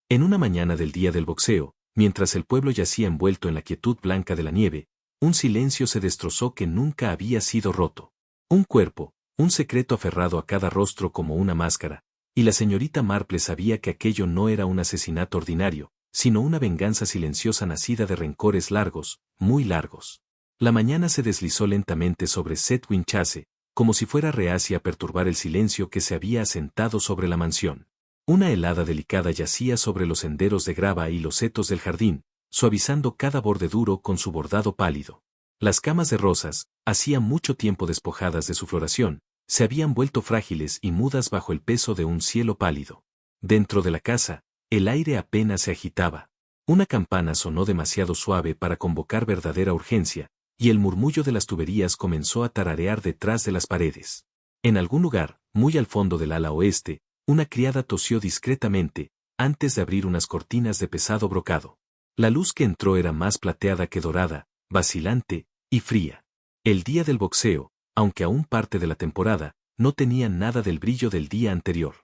En una mañana del día del boxeo, mientras el pueblo yacía envuelto en la quietud blanca de la nieve, un silencio se destrozó que nunca había sido roto. Un cuerpo, un secreto aferrado a cada rostro como una máscara, y la señorita Marple sabía que aquello no era un asesinato ordinario, sino una venganza silenciosa nacida de rencores largos, muy largos. La mañana se deslizó lentamente sobre Sedwin Chase, como si fuera reacia a perturbar el silencio que se había asentado sobre la mansión. Una helada delicada yacía sobre los senderos de grava y los setos del jardín, suavizando cada borde duro con su bordado pálido. Las camas de rosas, hacía mucho tiempo despojadas de su floración, se habían vuelto frágiles y mudas bajo el peso de un cielo pálido. Dentro de la casa, el aire apenas se agitaba. Una campana sonó demasiado suave para convocar verdadera urgencia, y el murmullo de las tuberías comenzó a tararear detrás de las paredes. En algún lugar, muy al fondo del ala oeste, una criada tosió discretamente, antes de abrir unas cortinas de pesado brocado. La luz que entró era más plateada que dorada, vacilante y fría. El día del boxeo, aunque aún parte de la temporada, no tenía nada del brillo del día anterior.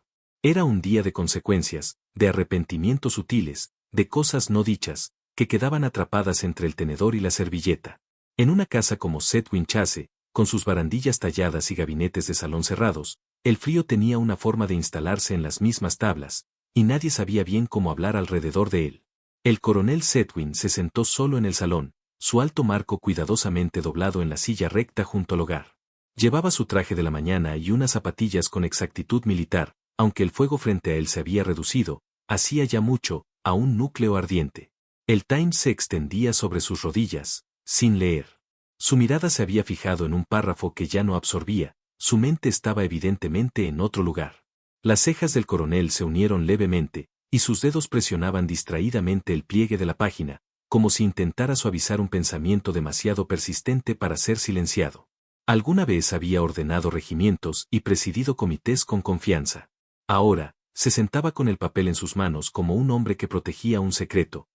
Era un día de consecuencias, de arrepentimientos sutiles, de cosas no dichas, que quedaban atrapadas entre el tenedor y la servilleta. En una casa como Sedwin Chase, con sus barandillas talladas y gabinetes de salón cerrados, el frío tenía una forma de instalarse en las mismas tablas, y nadie sabía bien cómo hablar alrededor de él. El coronel Sedwin se sentó solo en el salón, su alto marco cuidadosamente doblado en la silla recta junto al hogar. Llevaba su traje de la mañana y unas zapatillas con exactitud militar, aunque el fuego frente a él se había reducido, hacía ya mucho, a un núcleo ardiente. El Times se extendía sobre sus rodillas, sin leer. Su mirada se había fijado en un párrafo que ya no absorbía, su mente estaba evidentemente en otro lugar. Las cejas del coronel se unieron levemente, y sus dedos presionaban distraídamente el pliegue de la página, como si intentara suavizar un pensamiento demasiado persistente para ser silenciado. Alguna vez había ordenado regimientos y presidido comités con confianza. Ahora, se sentaba con el papel en sus manos como un hombre que protegía un secreto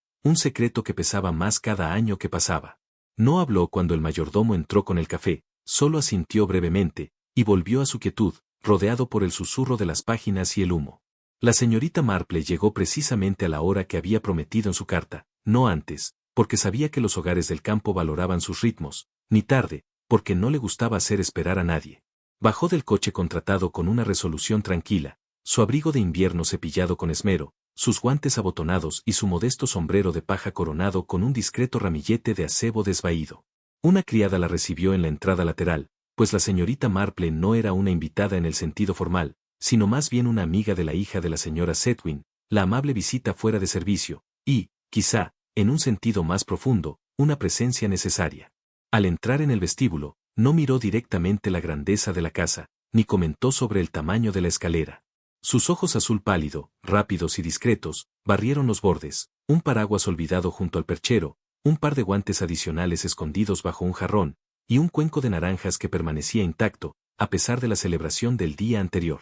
que pesaba más cada año que pasaba. No habló cuando el mayordomo entró con el café, solo asintió brevemente, y volvió a su quietud, rodeado por el susurro de las páginas y el humo. La señorita Marple llegó precisamente a la hora que había prometido en su carta, no antes, porque sabía que los hogares del campo valoraban sus ritmos, ni tarde, porque no le gustaba hacer esperar a nadie. Bajó del coche contratado con una resolución tranquila, su abrigo de invierno cepillado con esmero, sus guantes abotonados y su modesto sombrero de paja coronado con un discreto ramillete de acebo desvaído. Una criada la recibió en la entrada lateral, pues la señorita Marple no era una invitada en el sentido formal, sino más bien una amiga de la hija de la señora Sedwin, la amable visita fuera de servicio, y, quizá, en un sentido más profundo, una presencia necesaria. Al entrar en el vestíbulo, no miró directamente la grandeza de la casa, ni comentó sobre el tamaño de la escalera. Sus ojos azul pálido, rápidos y discretos, barrieron los bordes, un paraguas olvidado junto al perchero, un par de guantes adicionales escondidos bajo un jarrón, y un cuenco de naranjas que permanecía intacto, a pesar de la celebración del día anterior.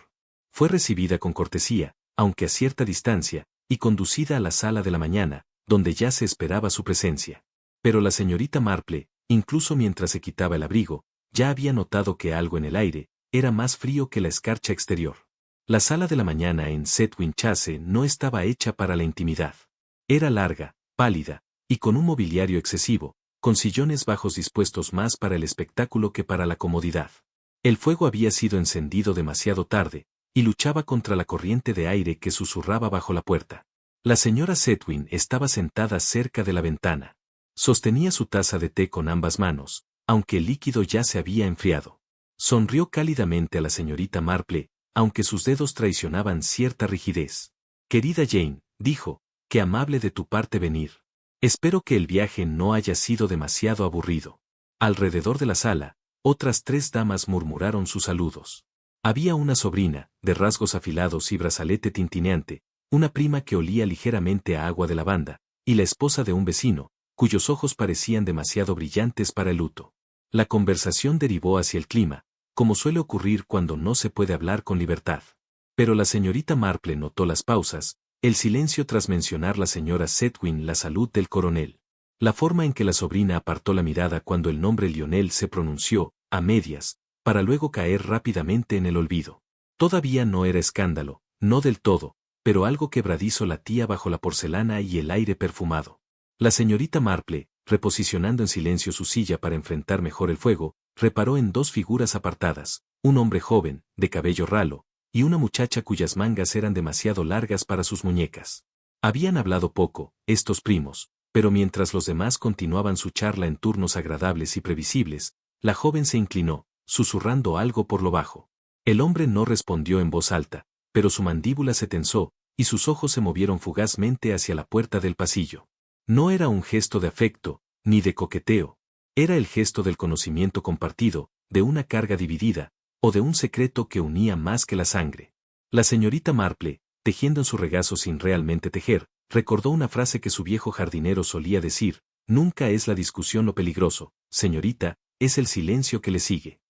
Fue recibida con cortesía, aunque a cierta distancia, y conducida a la sala de la mañana, donde ya se esperaba su presencia. Pero la señorita Marple, incluso mientras se quitaba el abrigo, ya había notado que algo en el aire era más frío que la escarcha exterior. La sala de la mañana en Sedwin Chase no estaba hecha para la intimidad. Era larga, pálida, y con un mobiliario excesivo, con sillones bajos dispuestos más para el espectáculo que para la comodidad. El fuego había sido encendido demasiado tarde, y luchaba contra la corriente de aire que susurraba bajo la puerta. La señora Sedwin estaba sentada cerca de la ventana. Sostenía su taza de té con ambas manos, aunque el líquido ya se había enfriado. Sonrió cálidamente a la señorita Marple, aunque sus dedos traicionaban cierta rigidez. «Querida Jane», dijo, «qué amable de tu parte venir. Espero que el viaje no haya sido demasiado aburrido». Alrededor de la sala, otras 3 damas murmuraron sus saludos. Había una sobrina, de rasgos afilados y brazalete tintineante, una prima que olía ligeramente a agua de lavanda, y la esposa de un vecino, cuyos ojos parecían demasiado brillantes para el luto. La conversación derivó hacia el clima, como suele ocurrir cuando no se puede hablar con libertad. Pero la señorita Marple notó las pausas, el silencio tras mencionar la señora Sedwin la salud del coronel. La forma en que la sobrina apartó la mirada cuando el nombre Lionel se pronunció, a medias, para luego caer rápidamente en el olvido. Todavía no era escándalo, no del todo, pero algo quebradizo latía bajo la porcelana y el aire perfumado. La señorita Marple, reposicionando en silencio su silla para enfrentar mejor el fuego, reparó en dos figuras apartadas, un hombre joven, de cabello ralo, y una muchacha cuyas mangas eran demasiado largas para sus muñecas. Habían hablado poco, estos primos, pero mientras los demás continuaban su charla en turnos agradables y previsibles, la joven se inclinó, susurrando algo por lo bajo. El hombre no respondió en voz alta, pero su mandíbula se tensó, y sus ojos se movieron fugazmente hacia la puerta del pasillo. No era un gesto de afecto, ni de coqueteo. Era el gesto del conocimiento compartido, de una carga dividida, o de un secreto que unía más que la sangre. La señorita Marple, tejiendo en su regazo sin realmente tejer, recordó una frase que su viejo jardinero solía decir: nunca es la discusión lo peligroso, señorita, es el silencio que le sigue.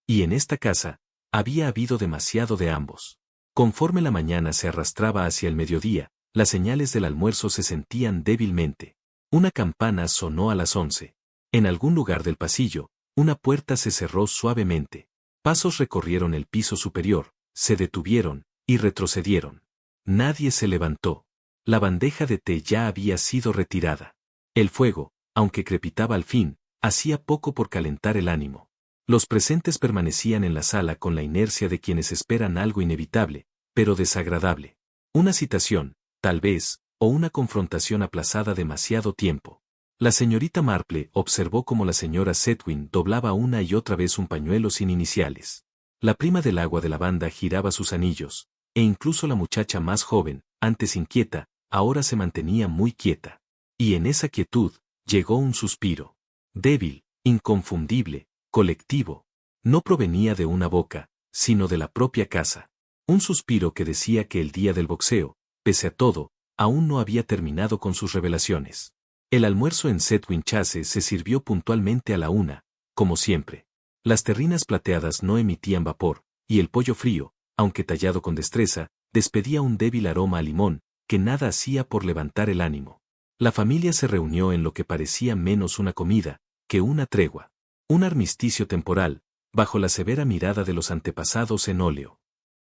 Y en esta casa, había habido demasiado de ambos. Conforme la mañana se arrastraba hacia el mediodía, las señales del almuerzo se sentían débilmente. Una campana sonó a las 11. En algún lugar del pasillo, una puerta se cerró suavemente. Pasos recorrieron el piso superior, se detuvieron, y retrocedieron. Nadie se levantó. La bandeja de té ya había sido retirada. El fuego, aunque crepitaba al fin, hacía poco por calentar el ánimo. Los presentes permanecían en la sala con la inercia de quienes esperan algo inevitable, pero desagradable. Una citación, tal vez, o una confrontación aplazada demasiado tiempo. La señorita Marple observó cómo la señora Sedwin doblaba una y otra vez un pañuelo sin iniciales. La prima del agua de la banda giraba sus anillos, e incluso la muchacha más joven, antes inquieta, ahora se mantenía muy quieta. Y en esa quietud, llegó un suspiro. Débil, inconfundible, colectivo. No provenía de una boca, sino de la propia casa. Un suspiro que decía que el día del boxeo, pese a todo, aún no había terminado con sus revelaciones. El almuerzo en Sedwin Chase se sirvió puntualmente a la 1, como siempre. Las terrinas plateadas no emitían vapor, y el pollo frío, aunque tallado con destreza, despedía un débil aroma a limón, que nada hacía por levantar el ánimo. La familia se reunió en lo que parecía menos una comida, que una tregua. Un armisticio temporal, bajo la severa mirada de los antepasados en óleo.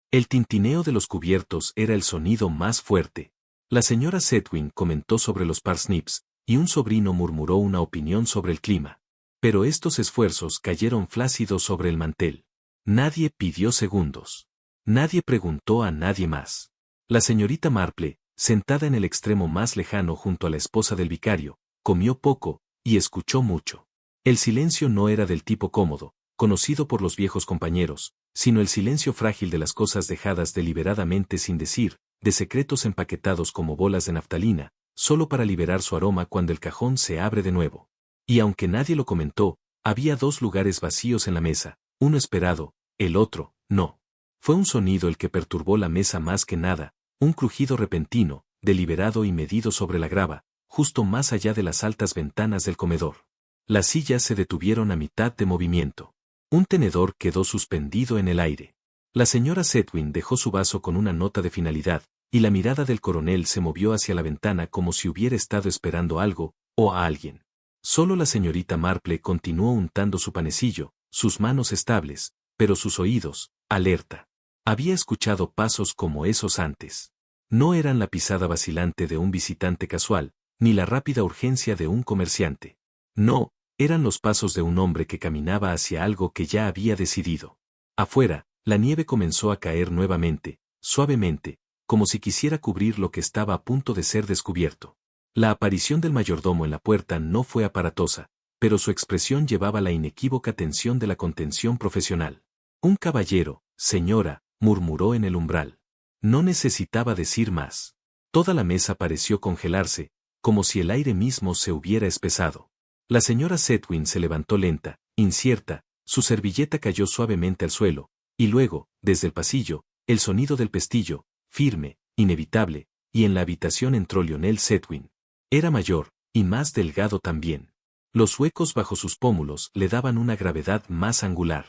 El tintineo de los cubiertos era el sonido más fuerte. La señora Sedwin comentó sobre los parsnips, y un sobrino murmuró una opinión sobre el clima. Pero estos esfuerzos cayeron flácidos sobre el mantel. Nadie pidió segundos. Nadie preguntó a nadie más. La señorita Marple, sentada en el extremo más lejano junto a la esposa del vicario, comió poco, y escuchó mucho. El silencio no era del tipo cómodo, conocido por los viejos compañeros, sino el silencio frágil de las cosas dejadas deliberadamente sin decir, de secretos empaquetados como bolas de naftalina, solo para liberar su aroma cuando el cajón se abre de nuevo. Y aunque nadie lo comentó, había dos lugares vacíos en la mesa, uno esperado, el otro, no. Fue un sonido el que perturbó la mesa más que nada, un crujido repentino, deliberado y medido sobre la grava, justo más allá de las altas ventanas del comedor. Las sillas se detuvieron a mitad de movimiento. Un tenedor quedó suspendido en el aire. La señora Sedwin dejó su vaso con una nota de finalidad, y la mirada del coronel se movió hacia la ventana como si hubiera estado esperando algo, o a alguien. Solo la señorita Marple continuó untando su panecillo, sus manos estables, pero sus oídos, alerta. Había escuchado pasos como esos antes. No eran la pisada vacilante de un visitante casual, ni la rápida urgencia de un comerciante. No, eran los pasos de un hombre que caminaba hacia algo que ya había decidido. Afuera, la nieve comenzó a caer nuevamente, suavemente, como si quisiera cubrir lo que estaba a punto de ser descubierto. La aparición del mayordomo en la puerta no fue aparatosa, pero su expresión llevaba la inequívoca tensión de la contención profesional. Un caballero, señora, murmuró en el umbral. No necesitaba decir más. Toda la mesa pareció congelarse, como si el aire mismo se hubiera espesado. La señora Sedwin se levantó lenta, incierta, su servilleta cayó suavemente al suelo, y luego, desde el pasillo, el sonido del pestillo, firme, inevitable, y en la habitación entró Lionel Sedwin. Era mayor, y más delgado también. Los huecos bajo sus pómulos le daban una gravedad más angular.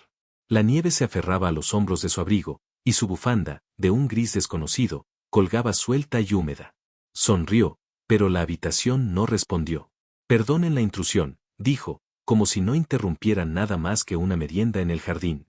La nieve se aferraba a los hombros de su abrigo, y su bufanda, de un gris desconocido, colgaba suelta y húmeda. Sonrió, pero la habitación no respondió. Perdonen la intrusión, dijo, como si no interrumpiera nada más que una merienda en el jardín.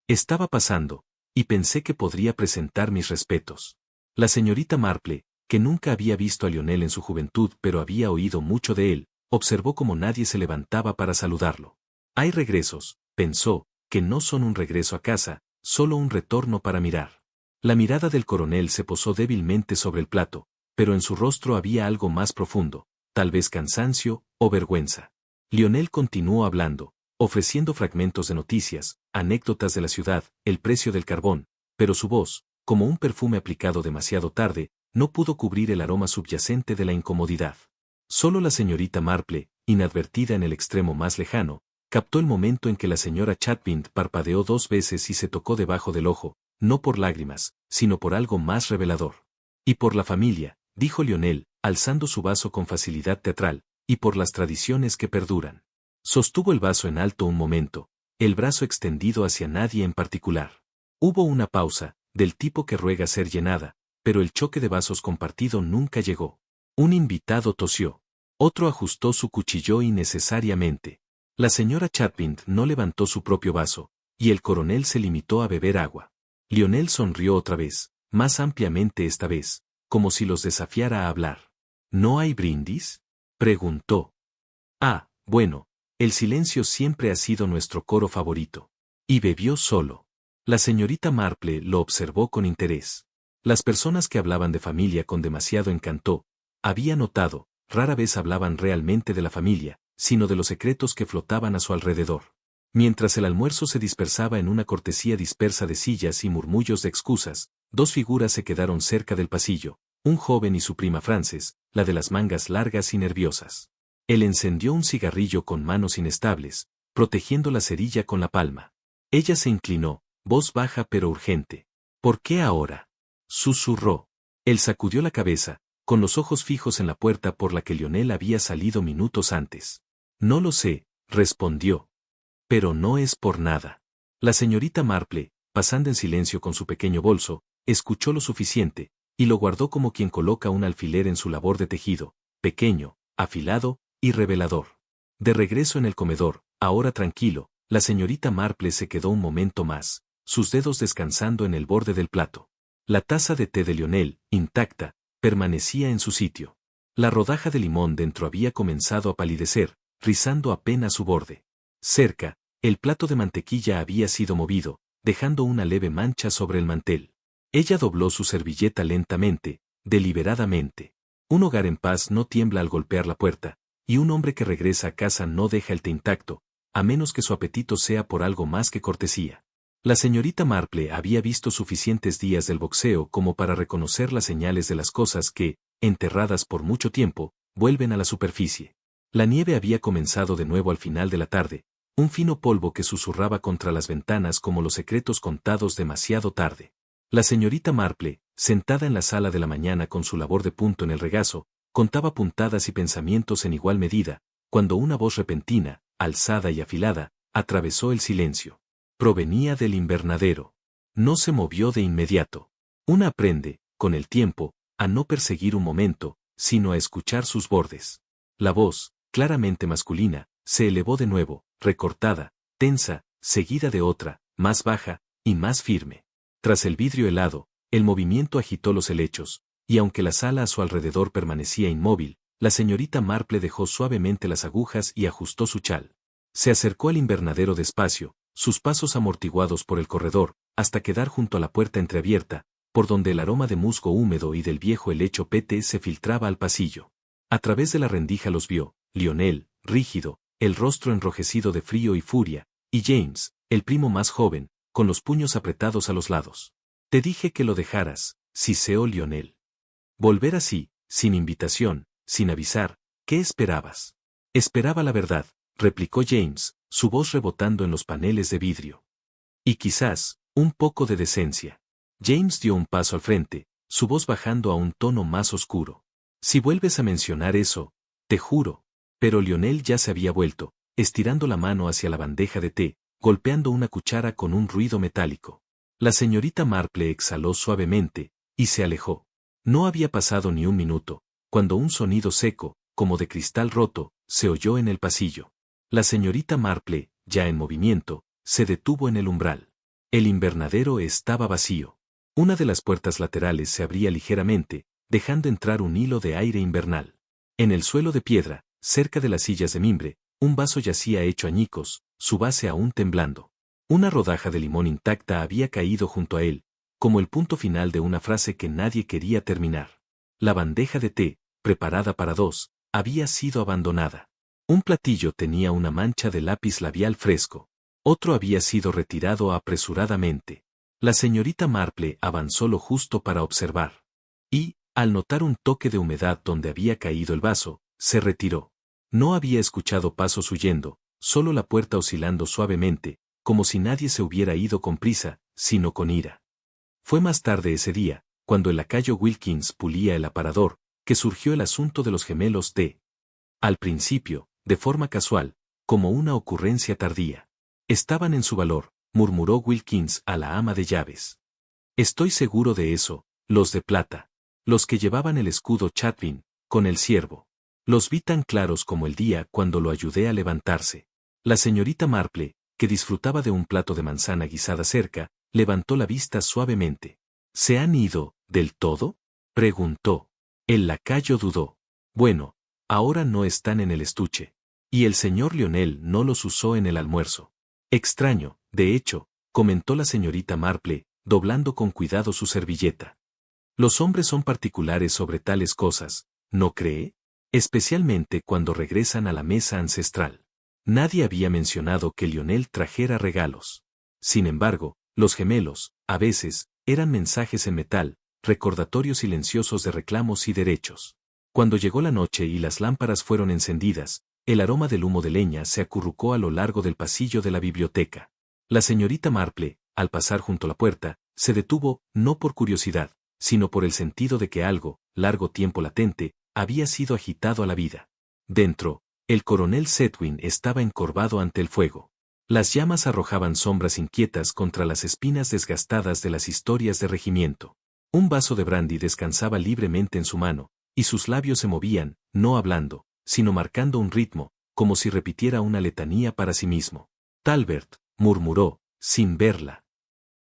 Estaba pasando, y pensé que podría presentar mis respetos. La señorita Marple, que nunca había visto a Lionel en su juventud pero había oído mucho de él, observó cómo nadie se levantaba para saludarlo. Hay regresos, pensó, que no son un regreso a casa, solo un retorno para mirar. La mirada del coronel se posó débilmente sobre el plato, pero en su rostro había algo más profundo, tal vez cansancio o vergüenza. Lionel continuó hablando, ofreciendo fragmentos de noticias, anécdotas de la ciudad, el precio del carbón, pero su voz, como un perfume aplicado demasiado tarde, no pudo cubrir el aroma subyacente de la incomodidad. Solo la señorita Marple, inadvertida en el extremo más lejano, captó el momento en que la señora Chatfield parpadeó 2 veces y se tocó debajo del ojo, no por lágrimas, sino por algo más revelador. Y por la familia, dijo Lionel, alzando su vaso con facilidad teatral, y por las tradiciones que perduran. Sostuvo el vaso en alto un momento, el brazo extendido hacia nadie en particular. Hubo una pausa, del tipo que ruega ser llenada, pero el choque de vasos compartido nunca llegó. Un invitado tosió. Otro ajustó su cuchillo innecesariamente. La señora Chatfield no levantó su propio vaso, y el coronel se limitó a beber agua. Lionel sonrió otra vez, más ampliamente esta vez, como si los desafiara a hablar. ¿No hay brindis?, preguntó. Ah, bueno, el silencio siempre ha sido nuestro coro favorito. Y bebió solo. La señorita Marple lo observó con interés. Las personas que hablaban de familia con demasiado encanto, había notado, rara vez hablaban realmente de la familia, sino de los secretos que flotaban a su alrededor. Mientras el almuerzo se dispersaba en una cortesía dispersa de sillas y murmullos de excusas, 2 figuras se quedaron cerca del pasillo, un joven y su prima Frances, la de las mangas largas y nerviosas. Él encendió un cigarrillo con manos inestables, protegiendo la cerilla con la palma. Ella se inclinó, voz baja pero urgente. ¿Por qué ahora?, susurró. Él sacudió la cabeza, con los ojos fijos en la puerta por la que Lionel había salido minutos antes. No lo sé, respondió. Pero no es por nada. La señorita Marple, pasando en silencio con su pequeño bolso, escuchó lo suficiente, y lo guardó como quien coloca un alfiler en su labor de tejido, pequeño, afilado y revelador. De regreso en el comedor, ahora tranquilo, la señorita Marple se quedó un momento más, sus dedos descansando en el borde del plato. La taza de té de Lionel, intacta, permanecía en su sitio. La rodaja de limón dentro había comenzado a palidecer, rizando apenas su borde. Cerca, el plato de mantequilla había sido movido, dejando una leve mancha sobre el mantel. Ella dobló su servilleta lentamente, deliberadamente. Un hogar en paz no tiembla al golpear la puerta, y un hombre que regresa a casa no deja el té intacto, a menos que su apetito sea por algo más que cortesía. La señorita Marple había visto suficientes días del boxeo como para reconocer las señales de las cosas que, enterradas por mucho tiempo, vuelven a la superficie. La nieve había comenzado de nuevo al final de la tarde, un fino polvo que susurraba contra las ventanas como los secretos contados demasiado tarde. La señorita Marple, sentada en la sala de la mañana con su labor de punto en el regazo, contaba puntadas y pensamientos en igual medida, cuando una voz repentina, alzada y afilada, atravesó el silencio. Provenía del invernadero. No se movió de inmediato. Una aprende, con el tiempo, a no perseguir un momento, sino a escuchar sus bordes. La voz, claramente masculina, se elevó de nuevo, recortada, tensa, seguida de otra, más baja, y más firme. Tras el vidrio helado, el movimiento agitó los helechos, y aunque la sala a su alrededor permanecía inmóvil, la señorita Marple dejó suavemente las agujas y ajustó su chal. Se acercó al invernadero despacio, sus pasos amortiguados por el corredor, hasta quedar junto a la puerta entreabierta, por donde el aroma de musgo húmedo y del viejo helecho pete se filtraba al pasillo. A través de la rendija los vio, Lionel, rígido, el rostro enrojecido de frío y furia, y James, el primo más joven, con los puños apretados a los lados. Te dije que lo dejaras, siseó Lionel. Volver así, sin invitación, sin avisar, ¿qué esperabas? Esperaba la verdad, replicó James, su voz rebotando en los paneles de vidrio. Y quizás, un poco de decencia. James dio un paso al frente, su voz bajando a un tono más oscuro. Si vuelves a mencionar eso, te juro. Pero Lionel ya se había vuelto, estirando la mano hacia la bandeja de té, golpeando una cuchara con un ruido metálico. La señorita Marple exhaló suavemente, y se alejó. No había pasado ni un minuto, cuando un sonido seco, como de cristal roto, se oyó en el pasillo. La señorita Marple, ya en movimiento, se detuvo en el umbral. El invernadero estaba vacío. Una de las puertas laterales se abría ligeramente, dejando entrar un hilo de aire invernal. En el suelo de piedra, cerca de las sillas de mimbre, un vaso yacía hecho añicos, su base aún temblando. Una rodaja de limón intacta había caído junto a él, como el punto final de una frase que nadie quería terminar. La bandeja de té, preparada para dos, había sido abandonada. Un platillo tenía una mancha de lápiz labial fresco. Otro había sido retirado apresuradamente. La señorita Marple avanzó lo justo para observar. Y, al notar un toque de humedad donde había caído el vaso, se retiró. No había escuchado pasos huyendo, solo la puerta oscilando suavemente, como si nadie se hubiera ido con prisa, sino con ira. Fue más tarde ese día, cuando el lacayo Wilkins pulía el aparador, que surgió el asunto de los gemelos T. Al principio, de forma casual, como una ocurrencia tardía. Estaban en su valor, murmuró Wilkins a la ama de llaves. Estoy seguro de eso, los de plata. Los que llevaban el escudo Chatwin, con el ciervo. Los vi tan claros como el día cuando lo ayudé a levantarse. La señorita Marple, que disfrutaba de un plato de manzana guisada cerca, levantó la vista suavemente. ¿Se han ido, del todo? Preguntó. El lacayo dudó. Bueno, ahora no están en el estuche. Y el señor Lionel no los usó en el almuerzo. Extraño, de hecho, comentó la señorita Marple, doblando con cuidado su servilleta. Los hombres son particulares sobre tales cosas, ¿no cree? Especialmente cuando regresan a la mesa ancestral. Nadie había mencionado que Lionel trajera regalos. Sin embargo, los gemelos, a veces, eran mensajes en metal, recordatorios silenciosos de reclamos y derechos. Cuando llegó la noche y las lámparas fueron encendidas, el aroma del humo de leña se acurrucó a lo largo del pasillo de la biblioteca. La señorita Marple, al pasar junto a la puerta, se detuvo, no por curiosidad, sino por el sentido de que algo, largo tiempo latente, había sido agitado a la vida. Dentro, el coronel Chetwynd estaba encorvado ante el fuego. Las llamas arrojaban sombras inquietas contra las espinas desgastadas de las historias de regimiento. Un vaso de brandy descansaba libremente en su mano, y sus labios se movían, no hablando, sino marcando un ritmo, como si repitiera una letanía para sí mismo. Talbert, murmuró, sin verla.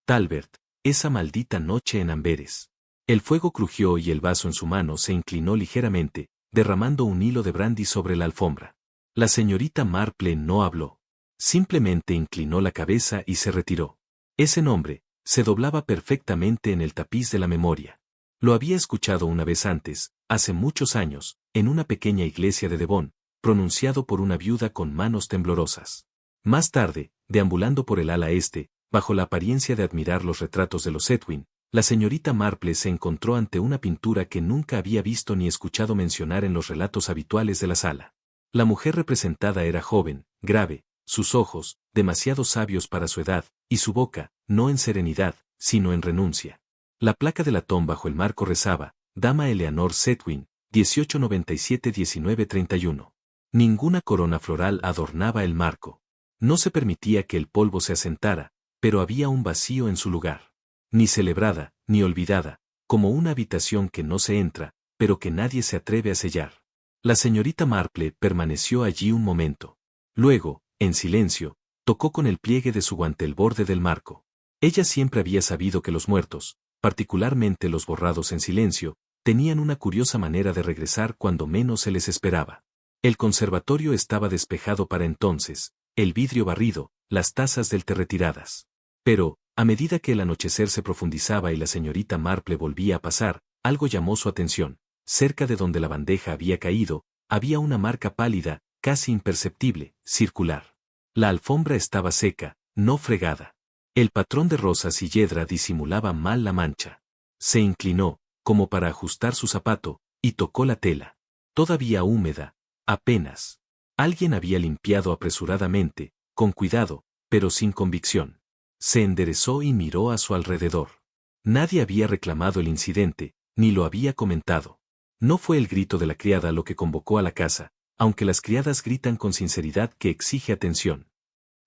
Talbert, esa maldita noche en Amberes. El fuego crujió y el vaso en su mano se inclinó ligeramente, derramando un hilo de brandy sobre la alfombra. La señorita Marple no habló. Simplemente inclinó la cabeza y se retiró. Ese nombre, se doblaba perfectamente en el tapiz de la memoria. Lo había escuchado una vez antes, hace muchos años, en una pequeña iglesia de Devon, pronunciado por una viuda con manos temblorosas. Más tarde, deambulando por el ala este, bajo la apariencia de admirar los retratos de los Chetwynd, la señorita Marple se encontró ante una pintura que nunca había visto ni escuchado mencionar en los relatos habituales de la sala. La mujer representada era joven, grave, sus ojos, demasiado sabios para su edad, y su boca, no en serenidad, sino en renuncia. La placa de latón bajo el marco rezaba, Dama Eleanor Chetwynd, 1897-1931. Ninguna corona floral adornaba el marco. No se permitía que el polvo se asentara, pero había un vacío en su lugar. Ni celebrada, ni olvidada, como una habitación que no se entra, pero que nadie se atreve a sellar. La señorita Marple permaneció allí un momento. Luego, en silencio, tocó con el pliegue de su guante el borde del marco. Ella siempre había sabido que los muertos, particularmente los borrados en silencio, tenían una curiosa manera de regresar cuando menos se les esperaba. El conservatorio estaba despejado para entonces, el vidrio barrido, las tazas del té retiradas. Pero, a medida que el anochecer se profundizaba y la señorita Marple volvía a pasar, algo llamó su atención. Cerca de donde la bandeja había caído, había una marca pálida, casi imperceptible, circular. La alfombra estaba seca, no fregada. El patrón de rosas y yedra disimulaba mal la mancha. Se inclinó, como para ajustar su zapato, y tocó la tela. Todavía húmeda, apenas. Alguien había limpiado apresuradamente, con cuidado, pero sin convicción. Se enderezó y miró a su alrededor. Nadie había reclamado el incidente, ni lo había comentado. No fue el grito de la criada lo que convocó a la casa, aunque las criadas gritan con sinceridad que exige atención.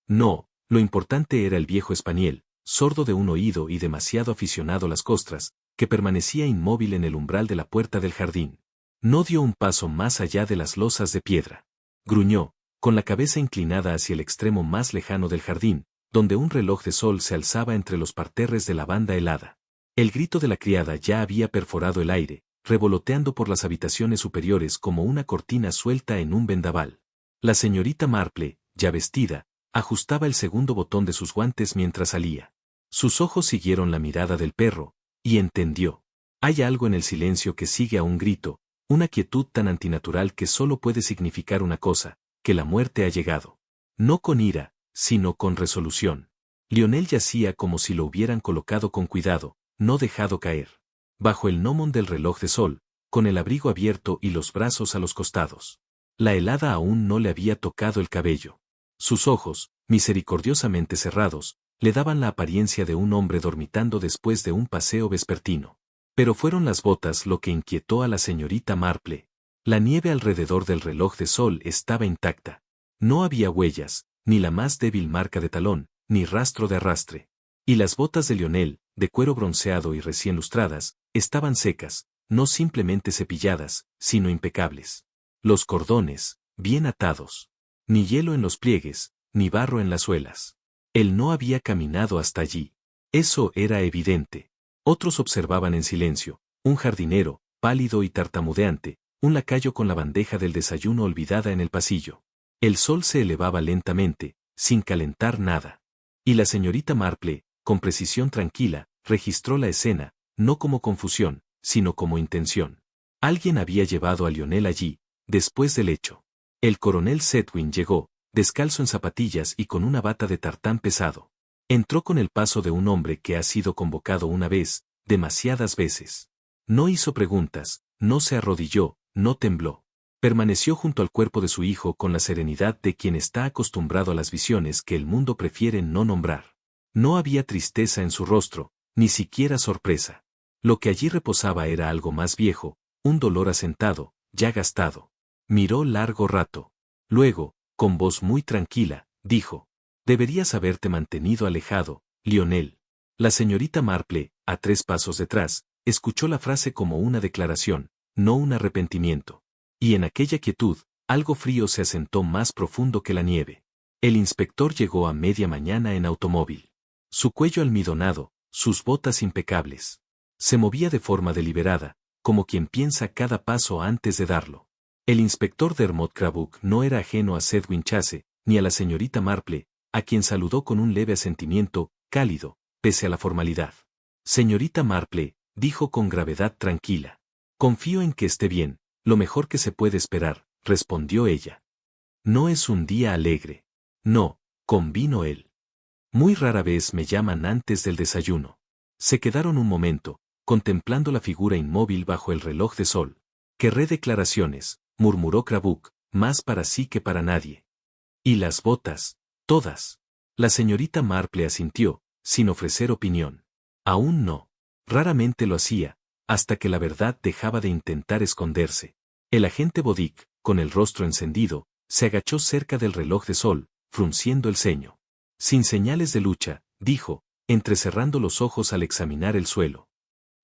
No, lo importante era el viejo espaniel, sordo de un oído y demasiado aficionado a las costras, que permanecía inmóvil en el umbral de la puerta del jardín. No dio un paso más allá de las losas de piedra. Gruñó, con la cabeza inclinada hacia el extremo más lejano del jardín, donde un reloj de sol se alzaba entre los parterres de lavanda helada. El grito de la criada ya había perforado el aire, revoloteando por las habitaciones superiores como una cortina suelta en un vendaval. La señorita Marple, ya vestida, ajustaba el segundo botón de sus guantes mientras salía. Sus ojos siguieron la mirada del perro, y entendió. Hay algo en el silencio que sigue a un grito, una quietud tan antinatural que solo puede significar una cosa, que la muerte ha llegado. No con ira, sino con resolución. Lionel yacía como si lo hubieran colocado con cuidado, no dejado caer. Bajo el gnomon del reloj de sol, con el abrigo abierto y los brazos a los costados. La helada aún no le había tocado el cabello. Sus ojos, misericordiosamente cerrados, le daban la apariencia de un hombre dormitando después de un paseo vespertino. Pero fueron las botas lo que inquietó a la señorita Marple. La nieve alrededor del reloj de sol estaba intacta. No había huellas, ni la más débil marca de talón, ni rastro de arrastre. Y las botas de Lionel, de cuero bronceado y recién lustradas, estaban secas, no simplemente cepilladas, sino impecables. Los cordones, bien atados. Ni hielo en los pliegues, ni barro en las suelas. Él no había caminado hasta allí. Eso era evidente. Otros observaban en silencio, un jardinero, pálido y tartamudeante, un lacayo con la bandeja del desayuno olvidada en el pasillo. El sol se elevaba lentamente, sin calentar nada. Y la señorita Marple, con precisión tranquila, registró la escena, no como confusión, sino como intención. Alguien había llevado a Lionel allí, después del hecho. El coronel Sedwin llegó, descalzo en zapatillas y con una bata de tartán pesado. Entró con el paso de un hombre que ha sido convocado una vez, demasiadas veces. No hizo preguntas, no se arrodilló, no tembló. Permaneció junto al cuerpo de su hijo con la serenidad de quien está acostumbrado a las visiones que el mundo prefiere no nombrar. No había tristeza en su rostro, ni siquiera sorpresa. Lo que allí reposaba era algo más viejo, un dolor asentado, ya gastado. Miró largo rato. Luego, con voz muy tranquila, dijo: «Deberías haberte mantenido alejado, Lionel». La señorita Marple, a 3 pasos detrás, escuchó la frase como una declaración, no un arrepentimiento. Y en aquella quietud, algo frío se asentó más profundo que la nieve. El inspector llegó a media mañana en automóvil. Su cuello almidonado, sus botas impecables. Se movía de forma deliberada, como quien piensa cada paso antes de darlo. El inspector Dermot Crabuck no era ajeno a Sedwin Chase, ni a la señorita Marple, a quien saludó con un leve asentimiento, cálido, pese a la formalidad. «Señorita Marple», dijo con gravedad tranquila. «Confío en que esté bien, lo mejor que se puede esperar», respondió ella. «No es un día alegre». «No», convino él. «Muy rara vez me llaman antes del desayuno». Se quedaron un momento, contemplando la figura inmóvil bajo el reloj de sol. «Querré declaraciones», murmuró Crabuck, más para sí que para nadie. «¿Y las botas? Todas». La señorita Marple asintió, sin ofrecer opinión. «Aún no». Raramente lo hacía, hasta que la verdad dejaba de intentar esconderse. El agente Bodick, con el rostro encendido, se agachó cerca del reloj de sol, frunciendo el ceño. «Sin señales de lucha», dijo, entrecerrando los ojos al examinar el suelo.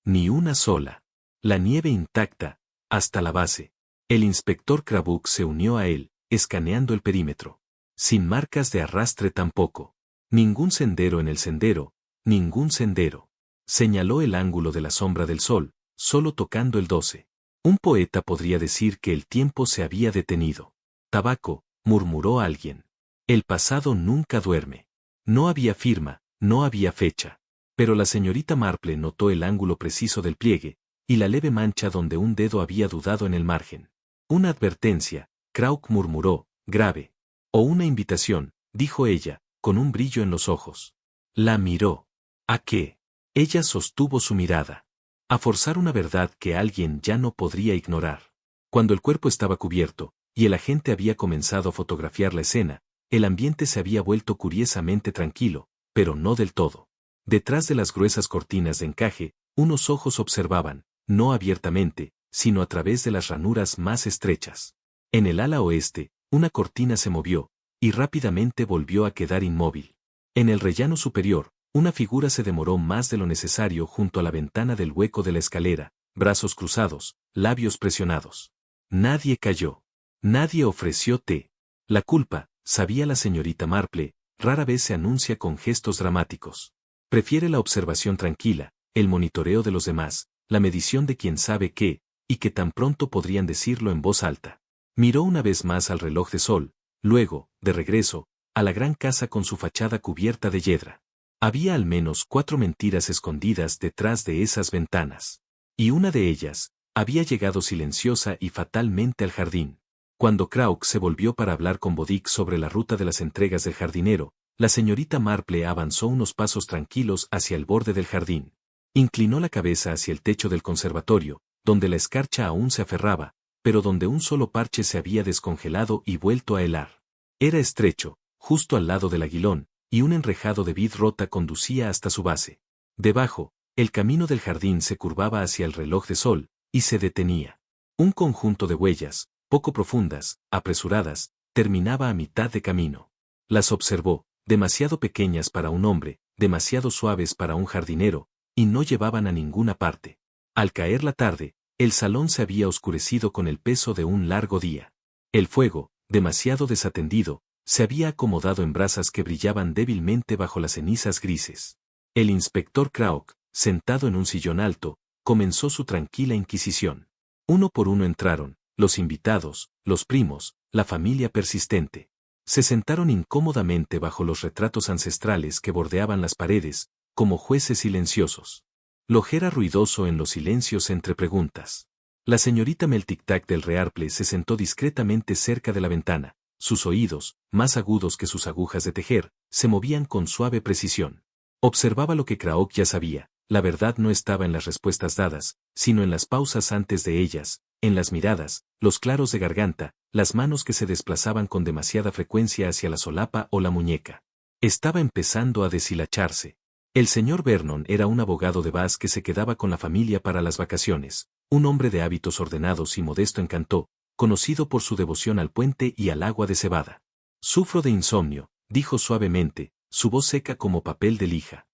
«Ni una sola. La nieve intacta, hasta la base». El inspector Crabuck se unió a él, escaneando el perímetro. «Sin marcas de arrastre tampoco. Ningún sendero en el sendero, ningún sendero». Señaló el ángulo de la sombra del sol, solo tocando el 12. Un poeta podría decir que el tiempo se había detenido. «Tabaco», murmuró alguien. «El pasado nunca duerme». No había firma, no había fecha. Pero la señorita Marple notó el ángulo preciso del pliegue, y la leve mancha donde un dedo había dudado en el margen. «Una advertencia», Crauk murmuró, grave. «O una invitación», dijo ella, con un brillo en los ojos. La miró. ¿A qué? Ella sostuvo su mirada. A forzar una verdad que alguien ya no podría ignorar. Cuando el cuerpo estaba cubierto, y el agente había comenzado a fotografiar la escena, el ambiente se había vuelto curiosamente tranquilo, pero no del todo. Detrás de las gruesas cortinas de encaje, unos ojos observaban, no abiertamente, sino a través de las ranuras más estrechas. En el ala oeste, una cortina se movió, y rápidamente volvió a quedar inmóvil. En el rellano superior, una figura se demoró más de lo necesario junto a la ventana del hueco de la escalera, brazos cruzados, labios presionados. Nadie cayó. Nadie ofreció té. La culpa, sabía la señorita Marple, rara vez se anuncia con gestos dramáticos. Prefiere la observación tranquila, el monitoreo de los demás, la medición de quién sabe qué, y que tan pronto podrían decirlo en voz alta. Miró una vez más al reloj de sol, luego, de regreso, a la gran casa con su fachada cubierta de hiedra. Había al menos 4 mentiras escondidas detrás de esas ventanas. Y una de ellas, había llegado silenciosa y fatalmente al jardín. Cuando Crauk se volvió para hablar con Bodick sobre la ruta de las entregas del jardinero, la señorita Marple avanzó unos pasos tranquilos hacia el borde del jardín. Inclinó la cabeza hacia el techo del conservatorio, donde la escarcha aún se aferraba, pero donde un solo parche se había descongelado y vuelto a helar. Era estrecho, justo al lado del aguilón, y un enrejado de vid rota conducía hasta su base. Debajo, el camino del jardín se curvaba hacia el reloj de sol, y se detenía. Un conjunto de huellas, poco profundas, apresuradas, terminaba a mitad de camino. Las observó, demasiado pequeñas para un hombre, demasiado suaves para un jardinero, y no llevaban a ninguna parte. Al caer la tarde, el salón se había oscurecido con el peso de un largo día. El fuego, demasiado desatendido, se había acomodado en brasas que brillaban débilmente bajo las cenizas grises. El inspector Crauk, sentado en un sillón alto, comenzó su tranquila inquisición. Uno por uno entraron, los invitados, los primos, la familia persistente. Se sentaron incómodamente bajo los retratos ancestrales que bordeaban las paredes, como jueces silenciosos. Loj era ruidoso en los silencios entre preguntas. La señorita Meltictac del Rearple se sentó discretamente cerca de la ventana. Sus oídos, más agudos que sus agujas de tejer, se movían con suave precisión. Observaba lo que Crauk ya sabía. La verdad no estaba en las respuestas dadas, sino en las pausas antes de ellas, en las miradas, los claros de garganta, las manos que se desplazaban con demasiada frecuencia hacia la solapa o la muñeca. Estaba empezando a deshilacharse. El señor Vernon era un abogado de Bath que se quedaba con la familia para las vacaciones, un hombre de hábitos ordenados y modesto en Cantó, conocido por su devoción al puente y al agua de cebada. Sufro de insomnio, dijo suavemente, su voz seca como papel de lija.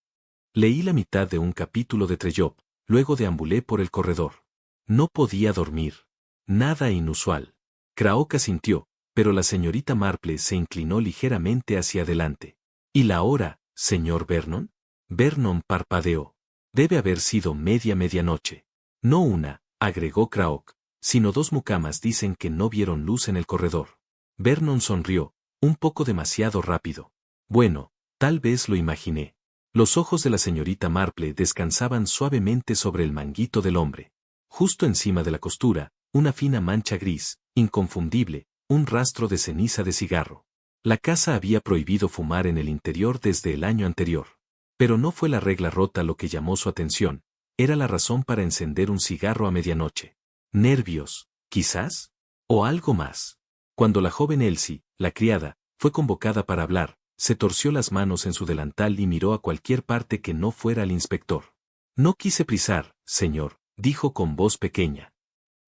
Leí la mitad de un capítulo de Trollope, luego deambulé por el corredor. No podía dormir. Nada inusual. Crauk asintió, pero la señorita Marple se inclinó ligeramente hacia adelante. ¿Y la hora, señor Vernon? Vernon parpadeó. Debe haber sido medianoche. No una, agregó Crauk, sino 2 mucamas dicen que no vieron luz en el corredor. Vernon sonrió, un poco demasiado rápido. Bueno, tal vez lo imaginé. Los ojos de la señorita Marple descansaban suavemente sobre el manguito del hombre. Justo encima de la costura, una fina mancha gris, inconfundible, un rastro de ceniza de cigarro. La casa había prohibido fumar en el interior desde el año anterior. Pero no fue la regla rota lo que llamó su atención, era la razón para encender un cigarro a medianoche. ¿Nervios, quizás? ¿O algo más? Cuando la joven Elsie, la criada, fue convocada para hablar, se torció las manos en su delantal y miró a cualquier parte que no fuera al inspector. No quise prisar, señor, dijo con voz pequeña.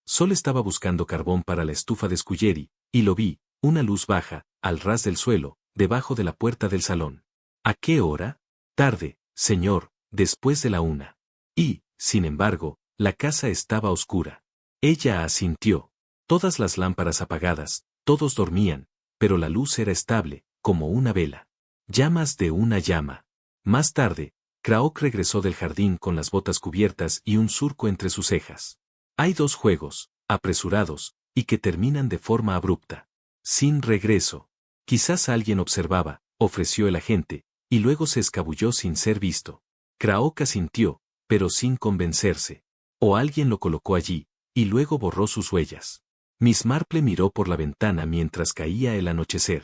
Solo estaba buscando carbón para la estufa de Scullery, y lo vi, una luz baja, al ras del suelo, debajo de la puerta del salón. ¿A qué hora? Tarde, señor, después de la 1. Y, sin embargo, la casa estaba oscura. Ella asintió. Todas las lámparas apagadas, todos dormían, pero la luz era estable, como una vela. Llamas de una llama. Más tarde, Crauk regresó del jardín con las botas cubiertas y un surco entre sus cejas. Hay 2 juegos, apresurados, y que terminan de forma abrupta. Sin regreso. Quizás alguien observaba, ofreció el agente, y luego se escabulló sin ser visto. Crauk asintió, pero sin convencerse. O alguien lo colocó allí, y luego borró sus huellas. Miss Marple miró por la ventana mientras caía el anochecer.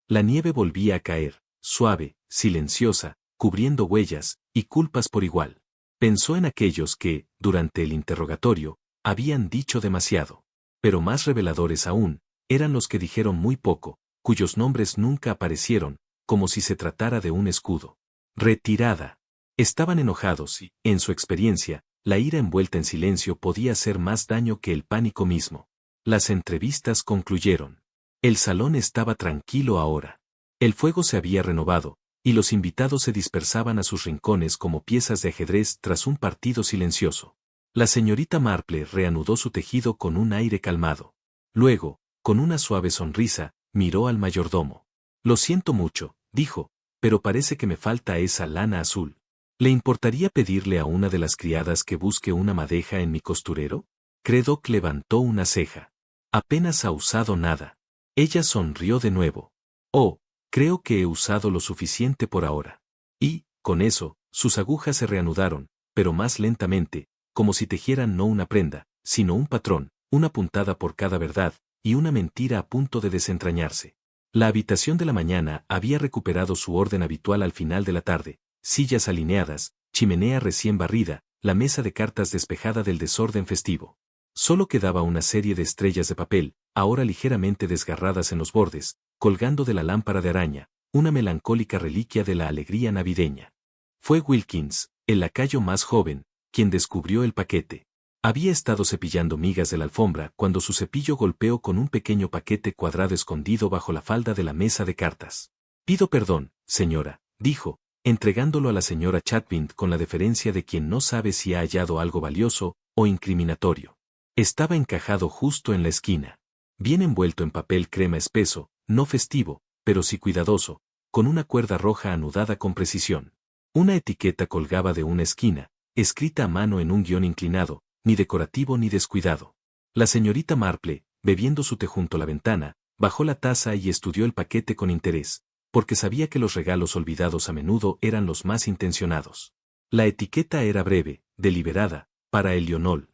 La nieve volvía a caer, suave, silenciosa, cubriendo huellas y culpas por igual. Pensó en aquellos que, durante el interrogatorio, habían dicho demasiado. Pero más reveladores aún, eran los que dijeron muy poco, cuyos nombres nunca aparecieron, como si se tratara de un escudo. Retirada. Estaban enojados y, en su experiencia, la ira envuelta en silencio podía hacer más daño que el pánico mismo. Las entrevistas concluyeron. El salón estaba tranquilo ahora. El fuego se había renovado, y los invitados se dispersaban a sus rincones como piezas de ajedrez tras un partido silencioso. La señorita Marple reanudó su tejido con un aire calmado. Luego, con una suave sonrisa, miró al mayordomo. Lo siento mucho, dijo, pero parece que me falta esa lana azul. ¿Le importaría pedirle a una de las criadas que busque una madeja en mi costurero? Craddock levantó una ceja. Apenas ha usado nada. Ella sonrió de nuevo. Oh, creo que he usado lo suficiente por ahora. Y, con eso, sus agujas se reanudaron, pero más lentamente, como si tejieran no una prenda, sino un patrón, una puntada por cada verdad, y una mentira a punto de desentrañarse. La habitación de la mañana había recuperado su orden habitual al final de la tarde, sillas alineadas, chimenea recién barrida, la mesa de cartas despejada del desorden festivo. Solo quedaba una serie de estrellas de papel, ahora ligeramente desgarradas en los bordes, colgando de la lámpara de araña, una melancólica reliquia de la alegría navideña. Fue Wilkins, el lacayo más joven, quien descubrió el paquete. Había estado cepillando migas de la alfombra cuando su cepillo golpeó con un pequeño paquete cuadrado escondido bajo la falda de la mesa de cartas. «Pido perdón, señora», dijo, entregándolo a la señora Chatfield con la deferencia de quien no sabe si ha hallado algo valioso o incriminatorio. Estaba encajado justo en la esquina. Bien envuelto en papel crema espeso, no festivo, pero sí cuidadoso, con una cuerda roja anudada con precisión. Una etiqueta colgaba de una esquina, escrita a mano en un guión inclinado, ni decorativo ni descuidado. La señorita Marple, bebiendo su té junto a la ventana, bajó la taza y estudió el paquete con interés, porque sabía que los regalos olvidados a menudo eran los más intencionados. La etiqueta era breve, deliberada, para Elionol.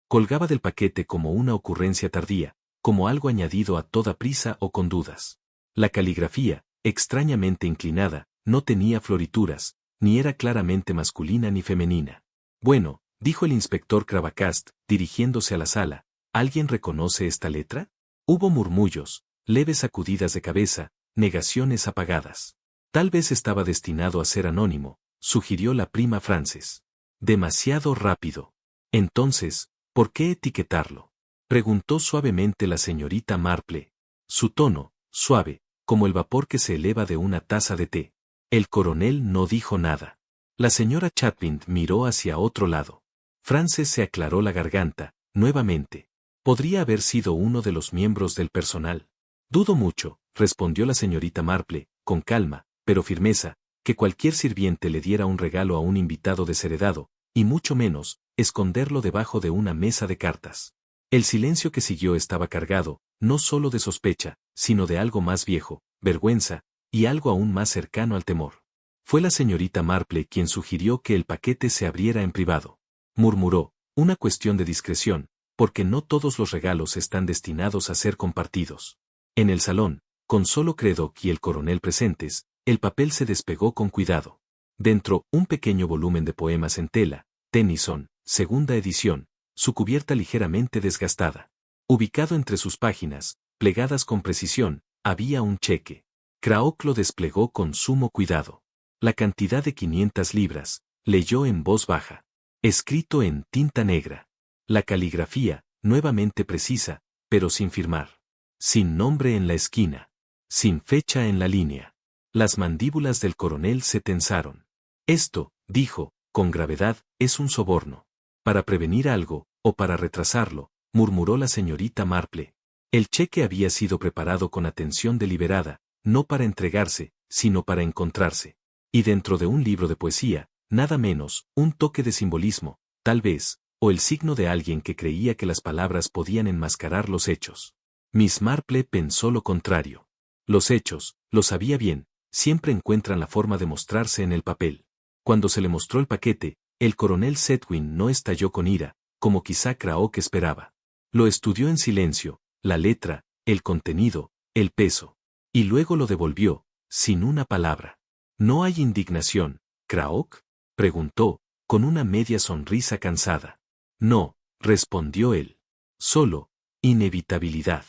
Colgaba del paquete como una ocurrencia tardía, como algo añadido a toda prisa o con dudas. La caligrafía, extrañamente inclinada, no tenía florituras, ni era claramente masculina ni femenina. «Bueno», dijo el inspector Cravacast, dirigiéndose a la sala, «¿alguien reconoce esta letra?» Hubo murmullos, leves sacudidas de cabeza, negaciones apagadas. Tal vez estaba destinado a ser anónimo, sugirió la prima Frances. Demasiado rápido. Entonces, ¿por qué etiquetarlo?, preguntó suavemente la señorita Marple. Su tono, suave, como el vapor que se eleva de una taza de té. El coronel no dijo nada. La señora Chatfield miró hacia otro lado. Frances se aclaró la garganta, nuevamente. ¿Podría haber sido uno de los miembros del personal? Dudo mucho, respondió la señorita Marple, con calma, pero firmeza, que cualquier sirviente le diera un regalo a un invitado desheredado, y mucho menos, esconderlo debajo de una mesa de cartas. El silencio que siguió estaba cargado, no solo de sospecha, sino de algo más viejo, vergüenza, y algo aún más cercano al temor. Fue la señorita Marple quien sugirió que el paquete se abriera en privado. Murmuró, una cuestión de discreción, porque no todos los regalos están destinados a ser compartidos. En el salón, con solo Craddock y el coronel presentes, el papel se despegó con cuidado. Dentro, un pequeño volumen de poemas en tela, Tennyson, segunda edición, su cubierta ligeramente desgastada. Ubicado entre sus páginas, plegadas con precisión, había un cheque. Craddock lo desplegó con sumo cuidado. La cantidad de 500 libras, leyó en voz baja. Escrito en tinta negra. La caligrafía, nuevamente precisa, pero sin firmar. Sin nombre en la esquina. Sin fecha en la línea. Las mandíbulas del coronel se tensaron. Esto, dijo, con gravedad, es un soborno. Para prevenir algo, o para retrasarlo, murmuró la señorita Marple. El cheque había sido preparado con atención deliberada, no para entregarse, sino para encontrarse. Y dentro de un libro de poesía, nada menos, un toque de simbolismo, tal vez, o el signo de alguien que creía que las palabras podían enmascarar los hechos. Miss Marple pensó lo contrario. Los hechos, lo sabía bien, siempre encuentran la forma de mostrarse en el papel. Cuando se le mostró el paquete, el coronel Sedwin no estalló con ira, como quizá Craddock esperaba. Lo estudió en silencio, la letra, el contenido, el peso. Y luego lo devolvió, sin una palabra. ¿No hay indignación, Craddock?, preguntó, con una media sonrisa cansada. No, respondió él. Solo, inevitabilidad.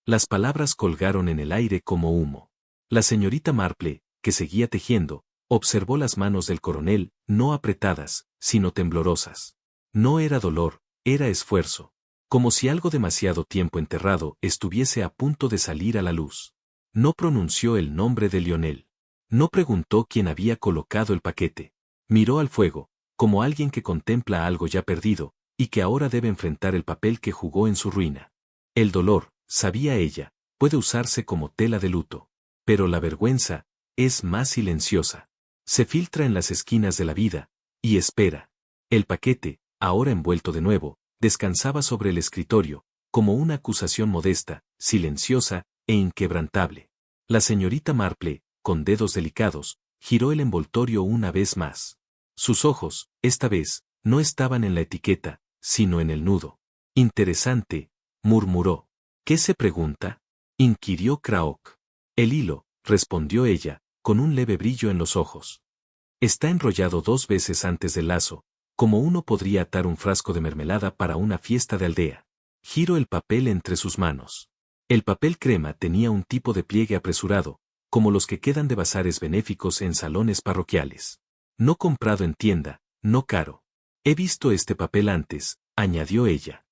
Las palabras colgaron en el aire como humo. La señorita Marple, que seguía tejiendo, observó las manos del coronel, no apretadas, sino temblorosas. No era dolor, era esfuerzo. Como si algo demasiado tiempo enterrado estuviese a punto de salir a la luz. No pronunció el nombre de Lionel. No preguntó quién había colocado el paquete. Miró al fuego, como alguien que contempla algo ya perdido, y que ahora debe enfrentar el papel que jugó en su ruina. El dolor, sabía ella, puede usarse como tela de luto. Pero la vergüenza, es más silenciosa. Se filtra en las esquinas de la vida, Y espera. El paquete, ahora envuelto de nuevo, descansaba sobre el escritorio, como una acusación modesta, silenciosa e inquebrantable. La señorita Marple, con dedos delicados, giró el envoltorio una vez más. Sus ojos, esta vez, no estaban en la etiqueta, sino en el nudo. Interesante, murmuró. ¿Qué se pregunta? Inquirió Craok. El hilo, respondió ella, con un leve brillo en los ojos. Está enrollado 2 veces antes del lazo, como uno podría atar un frasco de mermelada para una fiesta de aldea. Giró el papel entre sus manos. El papel crema tenía un tipo de pliegue apresurado, como los que quedan de bazares benéficos en salones parroquiales. No comprado en tienda, no caro. He visto este papel antes, añadió ella.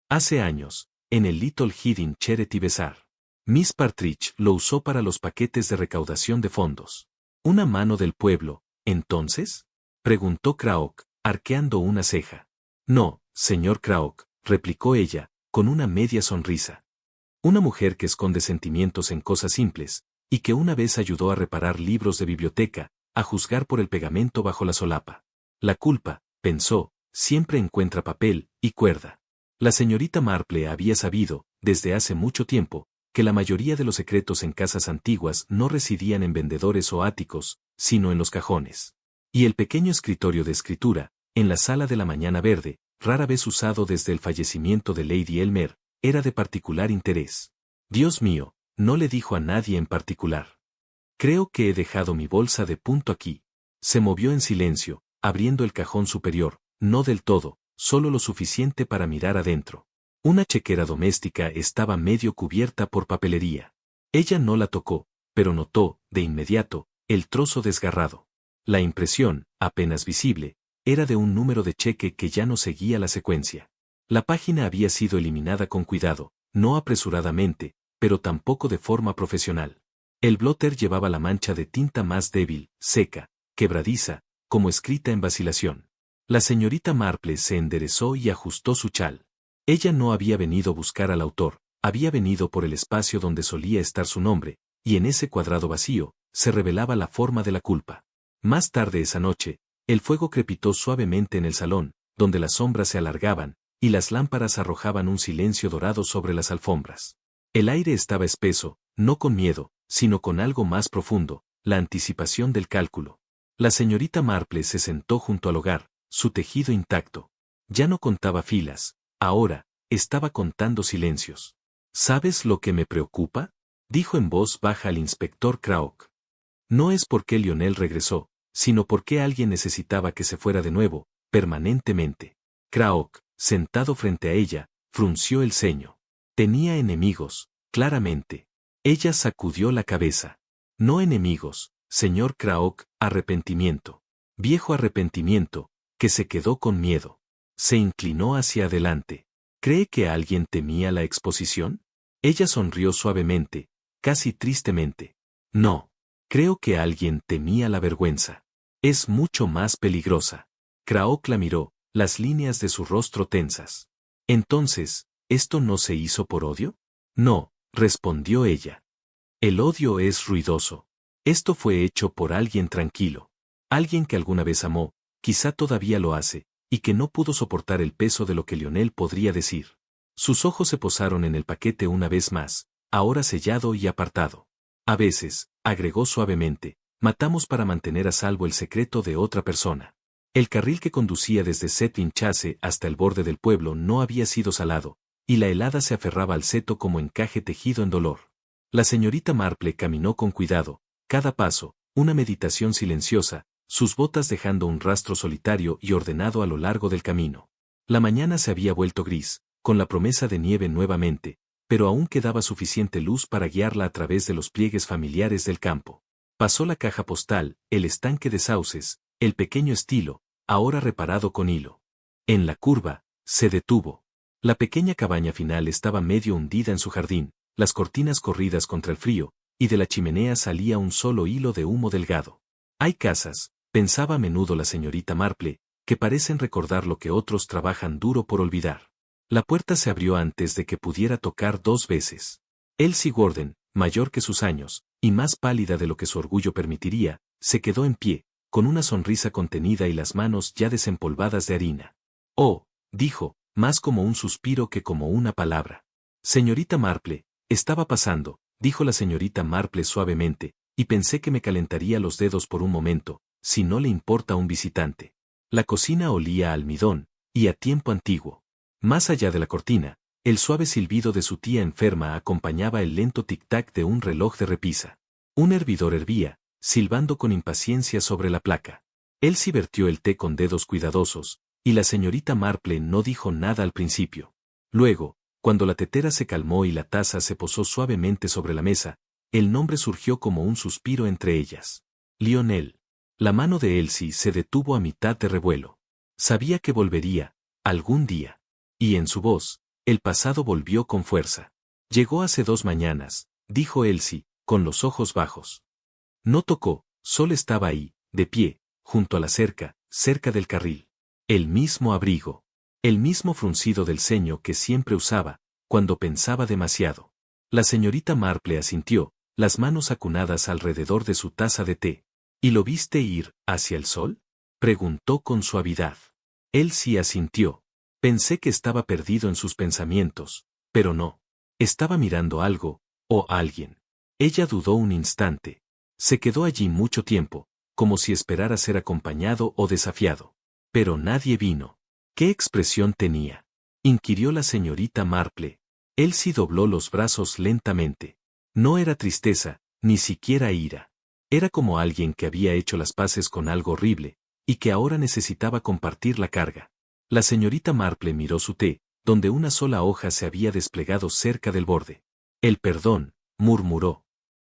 Hace años, en el Little Hidden Charity Bazaar. Miss Partridge lo usó para los paquetes de recaudación de fondos. ¿Una mano del pueblo, entonces? Preguntó Craok, arqueando una ceja. No, señor Craok, replicó ella, con una media sonrisa. Una mujer que esconde sentimientos en cosas simples, y que una vez ayudó a reparar libros de biblioteca, a juzgar por el pegamento bajo la solapa. La culpa, pensó, siempre encuentra papel y cuerda. La señorita Marple había sabido, desde hace mucho tiempo, que la mayoría de los secretos en casas antiguas no residían en vendedores o áticos, sino en los cajones. Y el pequeño escritorio de escritura, en la sala de la mañana verde, rara vez usado desde el fallecimiento de Lady Elmer, era de particular interés. Dios mío, no le dijo a nadie en particular. Creo que he dejado mi bolsa de punto aquí. Se movió en silencio, abriendo el cajón superior, no del todo, solo lo suficiente para mirar adentro. Una chequera doméstica estaba medio cubierta por papelería. Ella no la tocó, pero notó, de inmediato, el trozo desgarrado. La impresión, apenas visible, era de un número de cheque que ya no seguía la secuencia. La página había sido eliminada con cuidado, no apresuradamente, pero tampoco de forma profesional. El blotter llevaba la mancha de tinta más débil, seca, quebradiza, como escrita en vacilación. La señorita Marple se enderezó y ajustó su chal. Ella no había venido a buscar al autor, había venido por el espacio donde solía estar su nombre, y en ese cuadrado vacío, se revelaba la forma de la culpa. Más tarde esa noche, el fuego crepitó suavemente en el salón, donde las sombras se alargaban, y las lámparas arrojaban un silencio dorado sobre las alfombras. El aire estaba espeso, no con miedo, sino con algo más profundo, la anticipación del cálculo. La señorita Marple se sentó junto al hogar, su tejido intacto. Ya no contaba filas, ahora, estaba contando silencios. ¿Sabes lo que me preocupa?, dijo en voz baja al inspector Craok. No es porque Lionel regresó, sino porque alguien necesitaba que se fuera de nuevo, permanentemente. Craok, sentado frente a ella, frunció el ceño. Tenía enemigos, claramente. Ella sacudió la cabeza. No enemigos, señor Craok, arrepentimiento. Viejo arrepentimiento, que se quedó con miedo. Se inclinó hacia adelante. ¿Cree que alguien temía la exposición? Ella sonrió suavemente, casi tristemente. No. Creo que alguien temía la vergüenza. Es mucho más peligrosa. Craok la miró, las líneas de su rostro tensas. Entonces, ¿esto no se hizo por odio? No, respondió ella. El odio es ruidoso. Esto fue hecho por alguien tranquilo. Alguien que alguna vez amó, quizá todavía lo hace, y que no pudo soportar el peso de lo que Lionel podría decir. Sus ojos se posaron en el paquete una vez más, ahora sellado y apartado. A veces, agregó suavemente, matamos para mantener a salvo el secreto de otra persona. El carril que conducía desde Settling Chase hasta el borde del pueblo no había sido salado, y la helada se aferraba al seto como encaje tejido en dolor. La señorita Marple caminó con cuidado, cada paso, una meditación silenciosa, sus botas dejando un rastro solitario y ordenado a lo largo del camino. La mañana se había vuelto gris, con la promesa de nieve nuevamente, pero aún quedaba suficiente luz para guiarla a través de los pliegues familiares del campo. Pasó la caja postal, el estanque de sauces, el pequeño estilo, ahora reparado con hilo. En la curva, se detuvo. La pequeña cabaña final estaba medio hundida en su jardín, las cortinas corridas contra el frío, y de la chimenea salía un solo hilo de humo delgado. Hay casas, pensaba a menudo la señorita Marple, que parecen recordar lo que otros trabajan duro por olvidar. La puerta se abrió antes de que pudiera tocar 2 veces. Elsie Gordon, mayor que sus años, y más pálida de lo que su orgullo permitiría, se quedó en pie, con una sonrisa contenida y las manos ya desempolvadas de harina. Oh, dijo, más como un suspiro que como una palabra. Señorita Marple, estaba pasando, dijo la señorita Marple suavemente, y pensé que me calentaría los dedos por un momento, si no le importa un visitante. La cocina olía a almidón, y a tiempo antiguo. Más allá de la cortina, el suave silbido de su tía enferma acompañaba el lento tic-tac de un reloj de repisa. Un hervidor hervía, silbando con impaciencia sobre la placa. Elsie vertió el té con dedos cuidadosos, y la señorita Marple no dijo nada al principio. Luego, cuando la tetera se calmó y la taza se posó suavemente sobre la mesa, el nombre surgió como un suspiro entre ellas. Lionel. La mano de Elsie se detuvo a mitad de revuelo. Sabía que volvería, algún día. Y en su voz, el pasado volvió con fuerza. Llegó hace 2 mañanas, dijo Elsie, con los ojos bajos. No tocó, solo estaba ahí, de pie, junto a la cerca, cerca del carril. El mismo abrigo. El mismo fruncido del ceño que siempre usaba, cuando pensaba demasiado. La señorita Marple asintió, las manos acunadas alrededor de su taza de té. ¿Y lo viste ir hacia el sol? Preguntó con suavidad. Él sí asintió. Pensé que estaba perdido en sus pensamientos, pero no. Estaba mirando algo, o a alguien. Ella dudó un instante. Se quedó allí mucho tiempo, como si esperara ser acompañado o desafiado. Pero nadie vino. ¿Qué expresión tenía? Inquirió la señorita Marple. Elsie dobló los brazos lentamente. No era tristeza, ni siquiera ira. Era como alguien que había hecho las paces con algo horrible, y que ahora necesitaba compartir la carga. La señorita Marple miró su té, donde una sola hoja se había desplegado cerca del borde. El perdón, murmuró.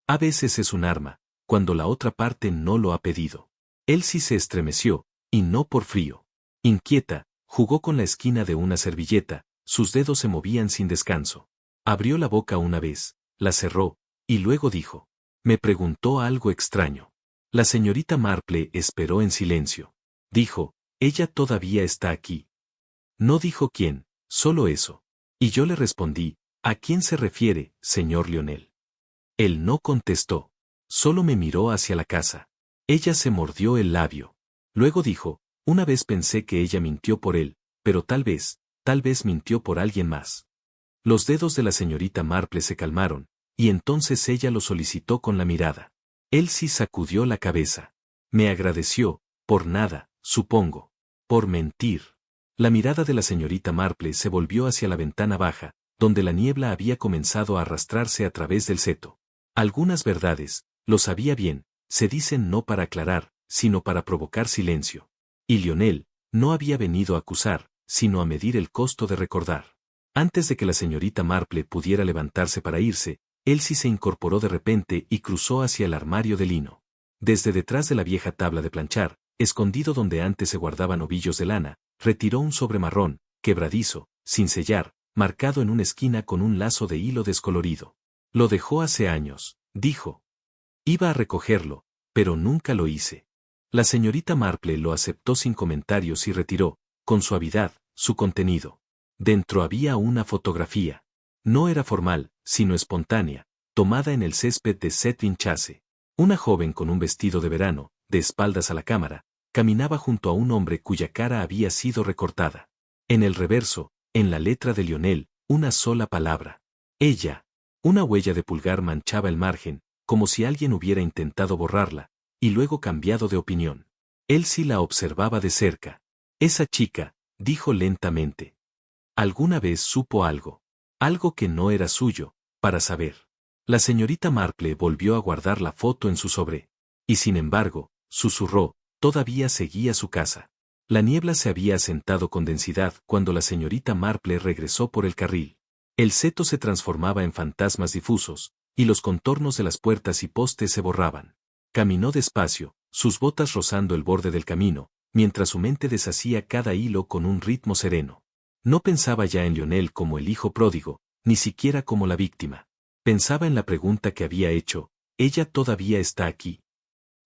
A veces es un arma, cuando la otra parte no lo ha pedido. Elsie se estremeció, y no por frío. Inquieta, jugó con la esquina de una servilleta, sus dedos se movían sin descanso. Abrió la boca una vez, la cerró, y luego dijo. Me preguntó algo extraño. La señorita Marple esperó en silencio. Dijo, ella todavía está aquí. No dijo quién, solo eso. Y yo le respondí, ¿a quién se refiere, señor Lionel? Él no contestó. Solo me miró hacia la casa. Ella se mordió el labio. Luego dijo, una vez pensé que ella mintió por él, pero tal vez mintió por alguien más. Los dedos de la señorita Marple se calmaron, y entonces ella lo solicitó con la mirada. Elsie sacudió la cabeza. Me agradeció, por nada, supongo. Por mentir. La mirada de la señorita Marple se volvió hacia la ventana baja, donde la niebla había comenzado a arrastrarse a través del seto. Algunas verdades, lo sabía bien, se dicen no para aclarar, sino para provocar silencio. Y Lionel, no había venido a acusar, sino a medir el costo de recordar. Antes de que la señorita Marple pudiera levantarse para irse, Elsie se incorporó de repente y cruzó hacia el armario de lino. Desde detrás de la vieja tabla de planchar, escondido donde antes se guardaban ovillos de lana, retiró un sobre marrón, quebradizo, sin sellar, marcado en una esquina con un lazo de hilo descolorido. Lo dejó hace años, dijo. Iba a recogerlo, pero nunca lo hice. La señorita Marple lo aceptó sin comentarios y retiró, con suavidad, su contenido. Dentro había una fotografía. No era formal, sino espontánea, tomada en el césped de Setwin Chase. Una joven con un vestido de verano, de espaldas a la cámara, caminaba junto a un hombre cuya cara había sido recortada. En el reverso, en la letra de Lionel, una sola palabra. Ella. Una huella de pulgar manchaba el margen, como si alguien hubiera intentado borrarla, y luego cambiado de opinión. Elsie la observaba de cerca. Esa chica, dijo lentamente. Alguna vez supo algo. Algo que no era suyo, para saber. La señorita Marple volvió a guardar la foto en su sobre. Y sin embargo, susurró, todavía seguía su casa. La niebla se había asentado con densidad cuando la señorita Marple regresó por el carril. El seto se transformaba en fantasmas difusos, y los contornos de las puertas y postes se borraban. Caminó despacio, sus botas rozando el borde del camino, mientras su mente deshacía cada hilo con un ritmo sereno. No pensaba ya en Lionel como el hijo pródigo, ni siquiera como la víctima. Pensaba en la pregunta que había hecho, ella todavía está aquí.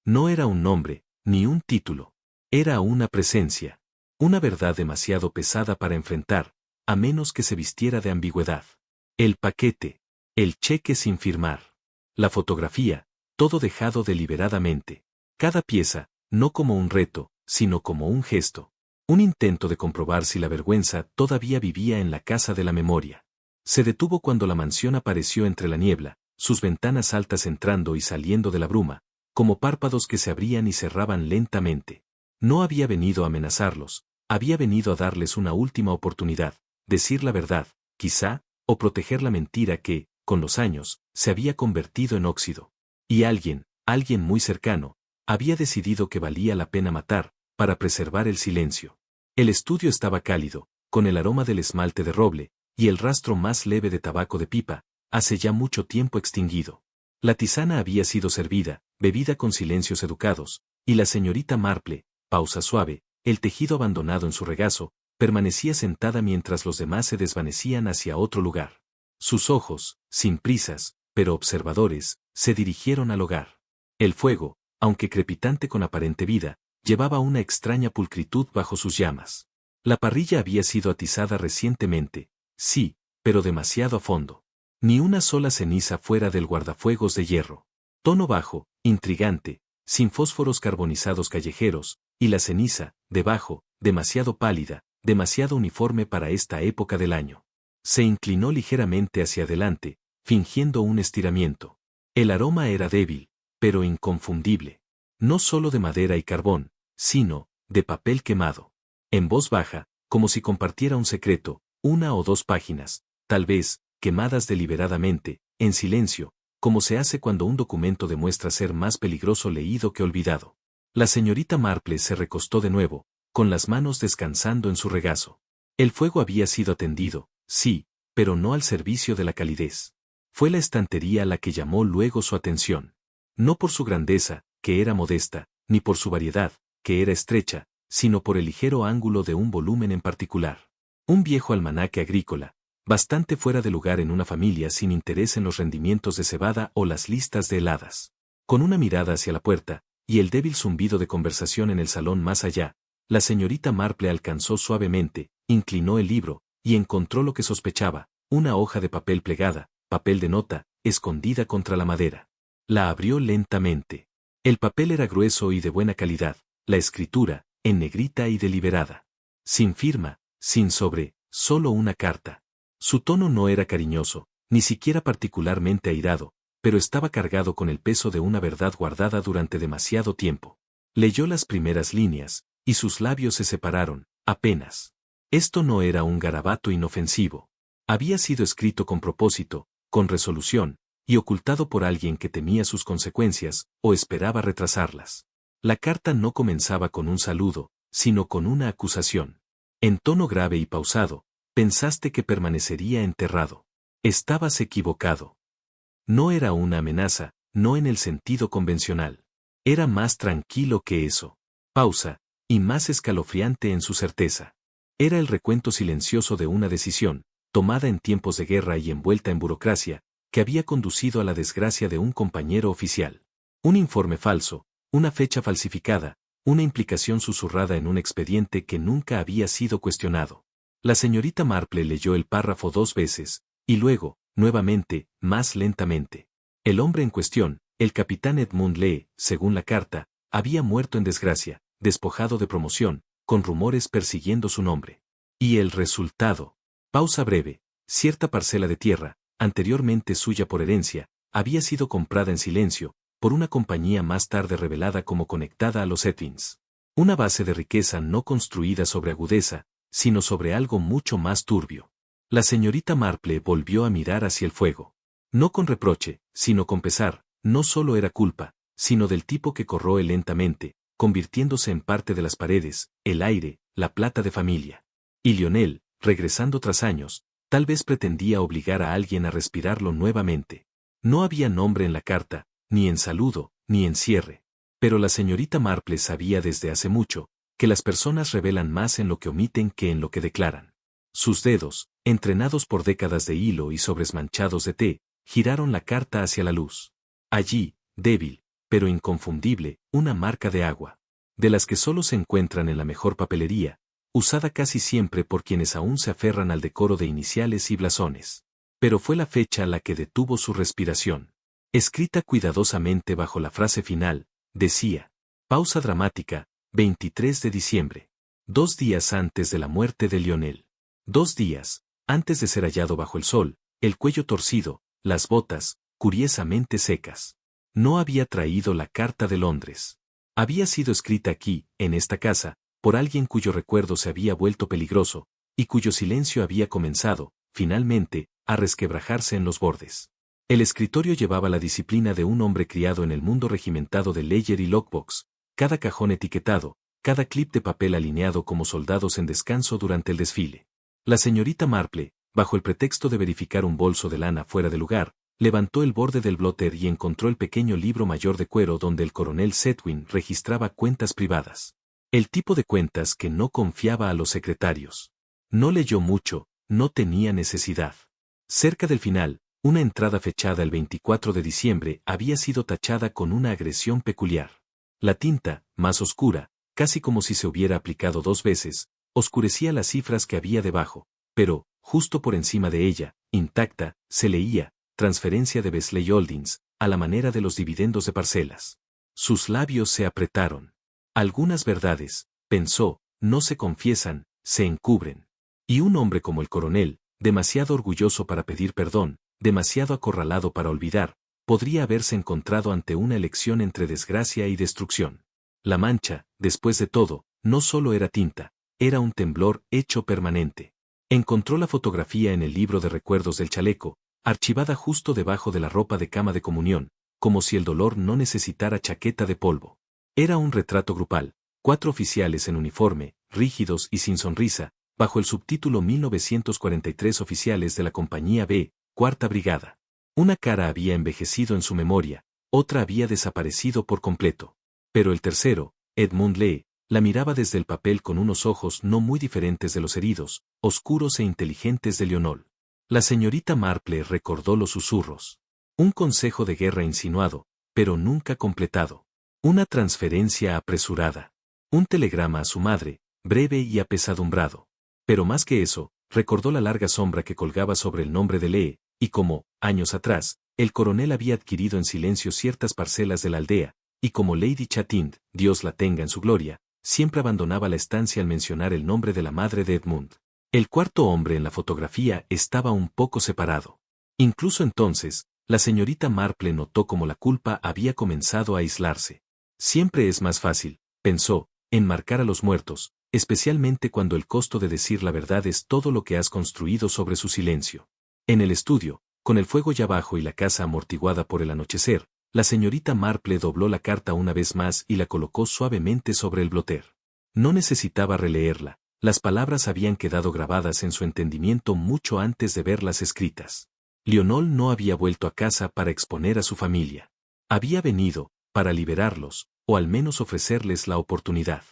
No era un nombre, ni un título. Era una presencia. Una verdad demasiado pesada para enfrentar, a menos que se vistiera de ambigüedad. El paquete. El cheque sin firmar. La fotografía, todo dejado deliberadamente. Cada pieza, no como un reto, sino como un gesto. Un intento de comprobar si la vergüenza todavía vivía en la casa de la memoria. Se detuvo cuando la mansión apareció entre la niebla, sus ventanas altas entrando y saliendo de la bruma, como párpados que se abrían y cerraban lentamente. No había venido a amenazarlos, había venido a darles una última oportunidad, decir la verdad, quizá, o proteger la mentira que, con los años, se había convertido en óxido. Y alguien muy cercano, había decidido que valía la pena matar, para preservar el silencio. El estudio estaba cálido, con el aroma del esmalte de roble, y el rastro más leve de tabaco de pipa, hace ya mucho tiempo extinguido. La tisana había sido servida, bebida con silencios educados, y la señorita Marple, pausa suave, el tejido abandonado en su regazo, permanecía sentada mientras los demás se desvanecían hacia otro lugar. Sus ojos, sin prisas, pero observadores, se dirigieron al hogar. El fuego, aunque crepitante con aparente vida, llevaba una extraña pulcritud bajo sus llamas. La parrilla había sido atizada recientemente, sí, pero demasiado a fondo. Ni una sola ceniza fuera del guardafuegos de hierro. Tono bajo, intrigante, sin fósforos carbonizados callejeros, y la ceniza, debajo, demasiado pálida, demasiado uniforme para esta época del año. Se inclinó ligeramente hacia adelante, fingiendo un estiramiento. El aroma era débil, pero inconfundible. No solo de madera y carbón, sino, de papel quemado. En voz baja, como si compartiera un secreto, 1 o 2 páginas, tal vez, quemadas deliberadamente, en silencio, como se hace cuando un documento demuestra ser más peligroso leído que olvidado. La señorita Marple se recostó de nuevo, con las manos descansando en su regazo. El fuego había sido atendido, sí, pero no al servicio de la calidez. Fue la estantería la que llamó luego su atención. No por su grandeza, que era modesta, ni por su variedad, que era estrecha, sino por el ligero ángulo de un volumen en particular. Un viejo almanaque agrícola, bastante fuera de lugar en una familia sin interés en los rendimientos de cebada o las listas de heladas. Con una mirada hacia la puerta, y el débil zumbido de conversación en el salón más allá, la señorita Marple alcanzó suavemente, inclinó el libro, y encontró lo que sospechaba, una hoja de papel plegada, papel de nota, escondida contra la madera. La abrió lentamente. El papel era grueso y de buena calidad, la escritura, en negrita y deliberada. Sin firma, sin sobre, solo una carta. Su tono no era cariñoso, ni siquiera particularmente airado, pero estaba cargado con el peso de una verdad guardada durante demasiado tiempo. Leyó las primeras líneas, y sus labios se separaron, apenas. Esto no era un garabato inofensivo. Había sido escrito con propósito, con resolución, y ocultado por alguien que temía sus consecuencias, o esperaba retrasarlas. La carta no comenzaba con un saludo, sino con una acusación. En tono grave y pausado, pensaste que permanecería enterrado. Estabas equivocado. No era una amenaza, no en el sentido convencional. Era más tranquilo que eso. Pausa, y más escalofriante en su certeza. Era el recuento silencioso de una decisión, tomada en tiempos de guerra y envuelta en burocracia, que había conducido a la desgracia de un compañero oficial. Un informe falso, una fecha falsificada, una implicación susurrada en un expediente que nunca había sido cuestionado. La señorita Marple leyó el párrafo 2 veces, y luego, nuevamente, más lentamente. El hombre en cuestión, el capitán Edmund Lee, según la carta, había muerto en desgracia, despojado de promoción, con rumores persiguiendo su nombre. Y el resultado. Pausa breve. Cierta parcela de tierra, anteriormente suya por herencia, había sido comprada en silencio, por una compañía más tarde revelada como conectada a los Edwins. Una base de riqueza no construida sobre agudeza, sino sobre algo mucho más turbio. La señorita Marple volvió a mirar hacia el fuego. No con reproche, sino con pesar, no solo era culpa, sino del tipo que corroe lentamente, convirtiéndose en parte de las paredes, el aire, la plata de familia. Y Lionel, regresando tras años, tal vez pretendía obligar a alguien a respirarlo nuevamente. No había nombre en la carta, ni en saludo, ni en cierre. Pero la señorita Marple sabía desde hace mucho, que las personas revelan más en lo que omiten que en lo que declaran. Sus dedos, entrenados por décadas de hilo y sobres manchados de té, giraron la carta hacia la luz. Allí, débil, pero inconfundible, una marca de agua. De las que solo se encuentran en la mejor papelería, usada casi siempre por quienes aún se aferran al decoro de iniciales y blasones. Pero fue la fecha la que detuvo su respiración. Escrita cuidadosamente bajo la frase final, decía: Pausa dramática, 23 de diciembre. 2 días antes de la muerte de Lionel. 2 días, antes de ser hallado bajo el sol, el cuello torcido, las botas, curiosamente secas. No había traído la carta de Londres. Había sido escrita aquí, en esta casa, por alguien cuyo recuerdo se había vuelto peligroso, y cuyo silencio había comenzado, finalmente, a resquebrajarse en los bordes. El escritorio llevaba la disciplina de un hombre criado en el mundo regimentado de Ledger y Lockbox, cada cajón etiquetado, cada clip de papel alineado como soldados en descanso durante el desfile. La señorita Marple, bajo el pretexto de verificar un bolso de lana fuera de lugar, levantó el borde del blotter y encontró el pequeño libro mayor de cuero donde el coronel Sedwin registraba cuentas privadas. El tipo de cuentas que no confiaba a los secretarios. No leyó mucho, no tenía necesidad. Cerca del final, una entrada fechada el 24 de diciembre había sido tachada con una agresión peculiar. La tinta, más oscura, casi como si se hubiera aplicado 2 veces, oscurecía las cifras que había debajo, pero, justo por encima de ella, intacta, se leía, transferencia de Besley Holdings, a la manera de los dividendos de parcelas. Sus labios se apretaron. Algunas verdades, pensó, no se confiesan, se encubren. Y un hombre como el coronel, demasiado orgulloso para pedir perdón, demasiado acorralado para olvidar, podría haberse encontrado ante una elección entre desgracia y destrucción. La mancha, después de todo, no solo era tinta, era un temblor hecho permanente. Encontró la fotografía en el libro de recuerdos del chaleco, archivada justo debajo de la ropa de cama de comunión, como si el dolor no necesitara chaqueta de polvo. Era un retrato grupal, 4 oficiales en uniforme, rígidos y sin sonrisa, bajo el subtítulo 1943 oficiales de la Compañía B, Cuarta Brigada. Una cara había envejecido en su memoria, otra había desaparecido por completo. Pero el tercero, Edmund Lee, la miraba desde el papel con unos ojos no muy diferentes de los heridos, oscuros e inteligentes de Lionel. La señorita Marple recordó los susurros. Un consejo de guerra insinuado, pero nunca completado. Una transferencia apresurada. Un telegrama a su madre, breve y apesadumbrado. Pero más que eso, recordó la larga sombra que colgaba sobre el nombre de Lee, y como, años atrás, el coronel había adquirido en silencio ciertas parcelas de la aldea, y como Lady Chatfield, Dios la tenga en su gloria, siempre abandonaba la estancia al mencionar el nombre de la madre de Edmund. El cuarto hombre en la fotografía estaba un poco separado. Incluso entonces, la señorita Marple notó cómo la culpa había comenzado a aislarse. Siempre es más fácil, pensó, enmarcar a los muertos, especialmente cuando el costo de decir la verdad es todo lo que has construido sobre su silencio. En el estudio, con el fuego ya bajo y la casa amortiguada por el anochecer, la señorita Marple dobló la carta una vez más y la colocó suavemente sobre el blotter. No necesitaba releerla, las palabras habían quedado grabadas en su entendimiento mucho antes de verlas escritas. Lionel no había vuelto a casa para exponer a su familia. Había venido, para liberarlos, o al menos ofrecerles la oportunidad.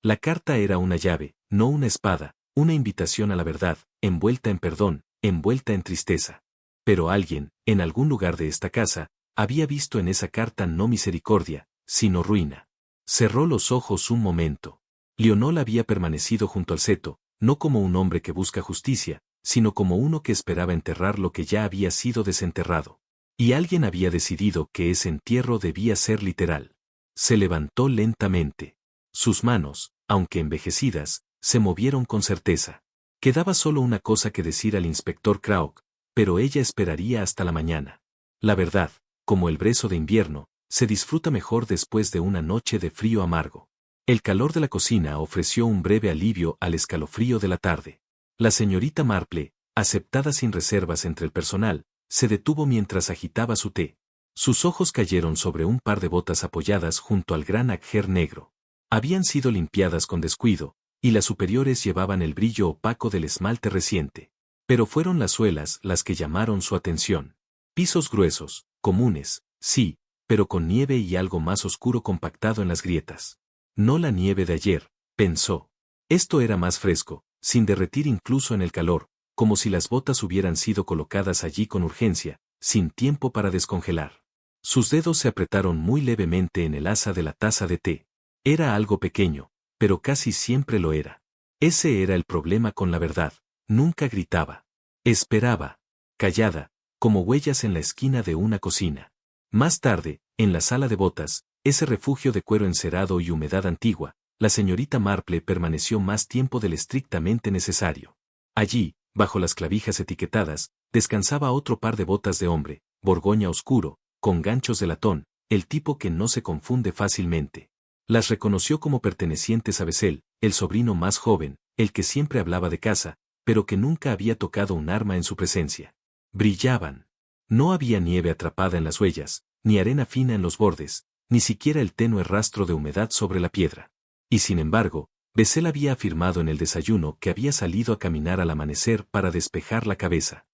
La carta era una llave, no una espada, una invitación a la verdad, envuelta en perdón, envuelta en tristeza. Pero alguien, en algún lugar de esta casa, había visto en esa carta no misericordia, sino ruina. Cerró los ojos un momento. Lionel había permanecido junto al seto, no como un hombre que busca justicia, sino como uno que esperaba enterrar lo que ya había sido desenterrado. Y alguien había decidido que ese entierro debía ser literal. Se levantó lentamente. Sus manos, aunque envejecidas, se movieron con certeza. Quedaba solo una cosa que decir al inspector Crauk, pero ella esperaría hasta la mañana. La verdad, como el brezo de invierno, se disfruta mejor después de una noche de frío amargo. El calor de la cocina ofreció un breve alivio al escalofrío de la tarde. La señorita Marple, aceptada sin reservas entre el personal, se detuvo mientras agitaba su té. Sus ojos cayeron sobre un par de botas apoyadas junto al gran agjer negro. Habían sido limpiadas con descuido, y las superiores llevaban el brillo opaco del esmalte reciente. Pero fueron las suelas las que llamaron su atención. Pisos gruesos, comunes, sí, pero con nieve y algo más oscuro compactado en las grietas. No la nieve de ayer, pensó. Esto era más fresco, sin derretir incluso en el calor, como si las botas hubieran sido colocadas allí con urgencia, sin tiempo para descongelar. Sus dedos se apretaron muy levemente en el asa de la taza de té. Era algo pequeño, pero casi siempre lo era. Ese era el problema con la verdad, nunca gritaba. Esperaba, callada, como huellas en la esquina de una cocina. Más tarde, en la sala de botas, ese refugio de cuero encerado y humedad antigua, la señorita Marple permaneció más tiempo del estrictamente necesario. Allí, bajo las clavijas etiquetadas, descansaba otro par de botas de hombre, borgoña oscuro, con ganchos de latón, el tipo que no se confunde fácilmente. Las reconoció como pertenecientes a Bessel, el sobrino más joven, el que siempre hablaba de caza, pero que nunca había tocado un arma en su presencia. Brillaban. No había nieve atrapada en las huellas, ni arena fina en los bordes, ni siquiera el tenue rastro de humedad sobre la piedra. Y sin embargo, Bessel había afirmado en el desayuno que había salido a caminar al amanecer para despejar la cabeza.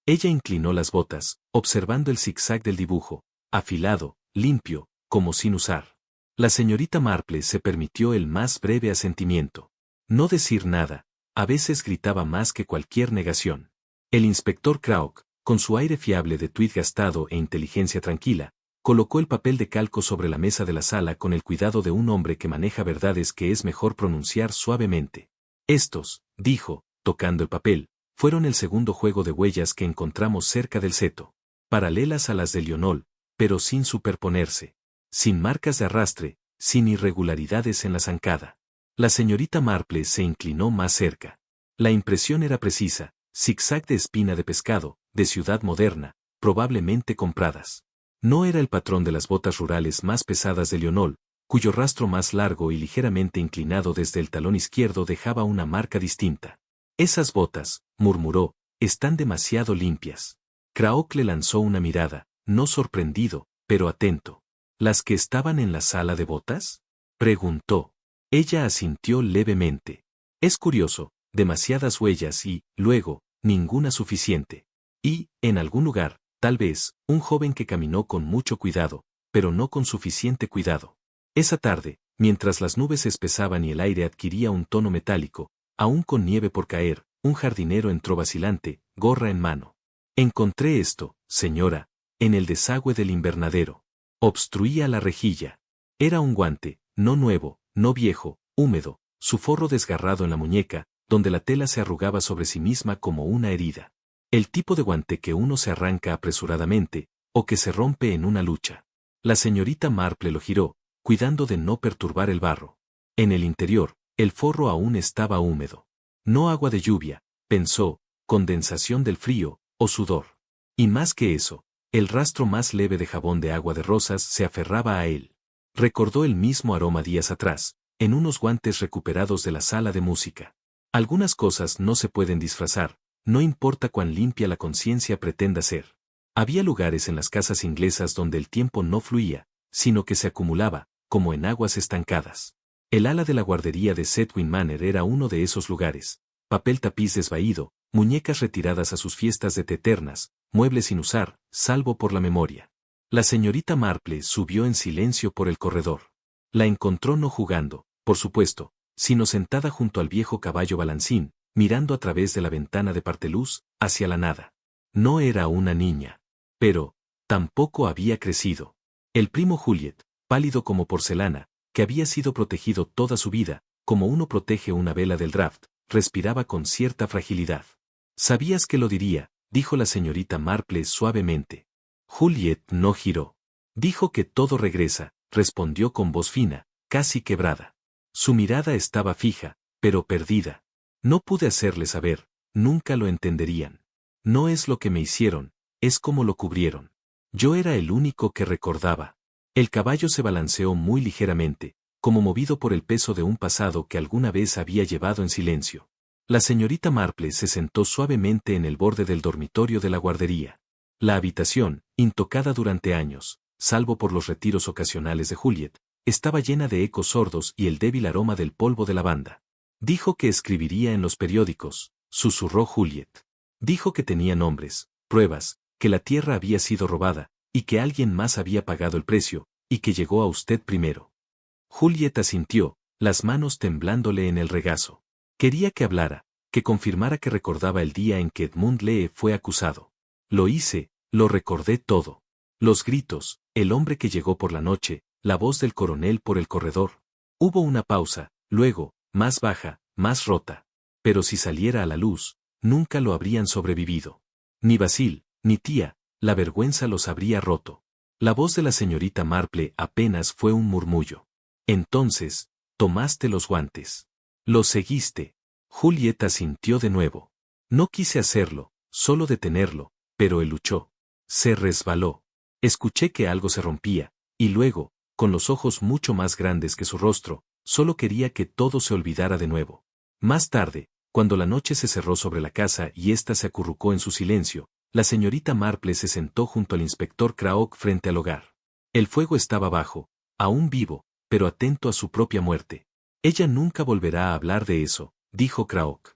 Ella inclinó las botas, observando el zigzag del dibujo, afilado, limpio, como sin usar. La señorita Marple se permitió el más breve asentimiento. No decir nada, a veces gritaba más que cualquier negación. El inspector Crauk, con su aire fiable de tuit gastado e inteligencia tranquila, colocó el papel de calco sobre la mesa de la sala con el cuidado de un hombre que maneja verdades que es mejor pronunciar suavemente. Estos, dijo, tocando el papel, fueron el segundo juego de huellas que encontramos cerca del seto. Paralelas a las de Lionol, pero sin superponerse. Sin marcas de arrastre, sin irregularidades en la zancada. La señorita Marple se inclinó más cerca. La impresión era precisa, zigzag de espina de pescado, de ciudad moderna, probablemente compradas. No era el patrón de las botas rurales más pesadas de Lionol, cuyo rastro más largo y ligeramente inclinado desde el talón izquierdo dejaba una marca distinta. Esas botas, murmuró, están demasiado limpias. Crauk le lanzó una mirada, no sorprendido, pero atento. ¿Las que estaban en la sala de botas? Preguntó. Ella asintió levemente. Es curioso, demasiadas huellas y, luego, ninguna suficiente. Y, en algún lugar, tal vez, un joven que caminó con mucho cuidado, pero no con suficiente cuidado. Esa tarde, mientras las nubes se espesaban y el aire adquiría un tono metálico, aún con nieve por caer, un jardinero entró vacilante, gorra en mano. Encontré esto, señora, en el desagüe del invernadero. Obstruía la rejilla. Era un guante, no nuevo, no viejo, húmedo, su forro desgarrado en la muñeca, donde la tela se arrugaba sobre sí misma como una herida. El tipo de guante que uno se arranca apresuradamente, o que se rompe en una lucha. La señorita Marple lo giró, cuidando de no perturbar el barro. En el interior, el forro aún estaba húmedo. No agua de lluvia, pensó, condensación del frío, o sudor. Y más que eso, el rastro más leve de jabón de agua de rosas se aferraba a él. Recordó el mismo aroma días atrás, en unos guantes recuperados de la sala de música. Algunas cosas no se pueden disfrazar, no importa cuán limpia la conciencia pretenda ser. Había lugares en las casas inglesas donde el tiempo no fluía, sino que se acumulaba, como en aguas estancadas. El ala de la guardería de Sedwin Manor era uno de esos lugares. Papel tapiz desvaído, muñecas retiradas a sus fiestas de té eternas, muebles sin usar, salvo por la memoria. La señorita Marple subió en silencio por el corredor. La encontró no jugando, por supuesto, sino sentada junto al viejo caballo balancín, mirando a través de la ventana de parteluz, hacia la nada. No era una niña. Pero, tampoco había crecido. El primo Juliet, pálido como porcelana, que había sido protegido toda su vida, como uno protege una vela del draft, respiraba con cierta fragilidad. «Sabías que lo diría», dijo la señorita Marple suavemente. Juliet no giró. «Dijo que todo regresa», respondió con voz fina, casi quebrada. Su mirada estaba fija, pero perdida. No pude hacerle saber, nunca lo entenderían. No es lo que me hicieron, es como lo cubrieron. Yo era el único que recordaba. El caballo se balanceó muy ligeramente, como movido por el peso de un pasado que alguna vez había llevado en silencio. La señorita Marple se sentó suavemente en el borde del dormitorio de la guardería. La habitación, intocada durante años, salvo por los retiros ocasionales de Juliet, estaba llena de ecos sordos y el débil aroma del polvo de lavanda. Dijo que escribiría en los periódicos, susurró Juliet. Dijo que tenía nombres, pruebas, que la tierra había sido robada, y que alguien más había pagado el precio, y que llegó a usted primero. Juliet asintió, las manos temblándole en el regazo. Quería que hablara, que confirmara que recordaba el día en que Edmund Lee fue acusado. Lo hice, lo recordé todo. Los gritos, el hombre que llegó por la noche, la voz del coronel por el corredor. Hubo una pausa, luego, más baja, más rota. Pero si saliera a la luz, nunca lo habrían sobrevivido. Ni Basil, ni tía, la vergüenza los habría roto. La voz de la señorita Marple apenas fue un murmullo. Entonces, tomaste los guantes. Los seguiste. Juliet asintió de nuevo. No quise hacerlo, solo detenerlo, pero él luchó. Se resbaló. Escuché que algo se rompía, y luego, con los ojos mucho más grandes que su rostro, solo quería que todo se olvidara de nuevo. Más tarde, cuando la noche se cerró sobre la casa y ésta se acurrucó en su silencio, la señorita Marple se sentó junto al inspector Craok frente al hogar. El fuego estaba bajo, aún vivo, pero atento a su propia muerte. Ella nunca volverá a hablar de eso, dijo Craok.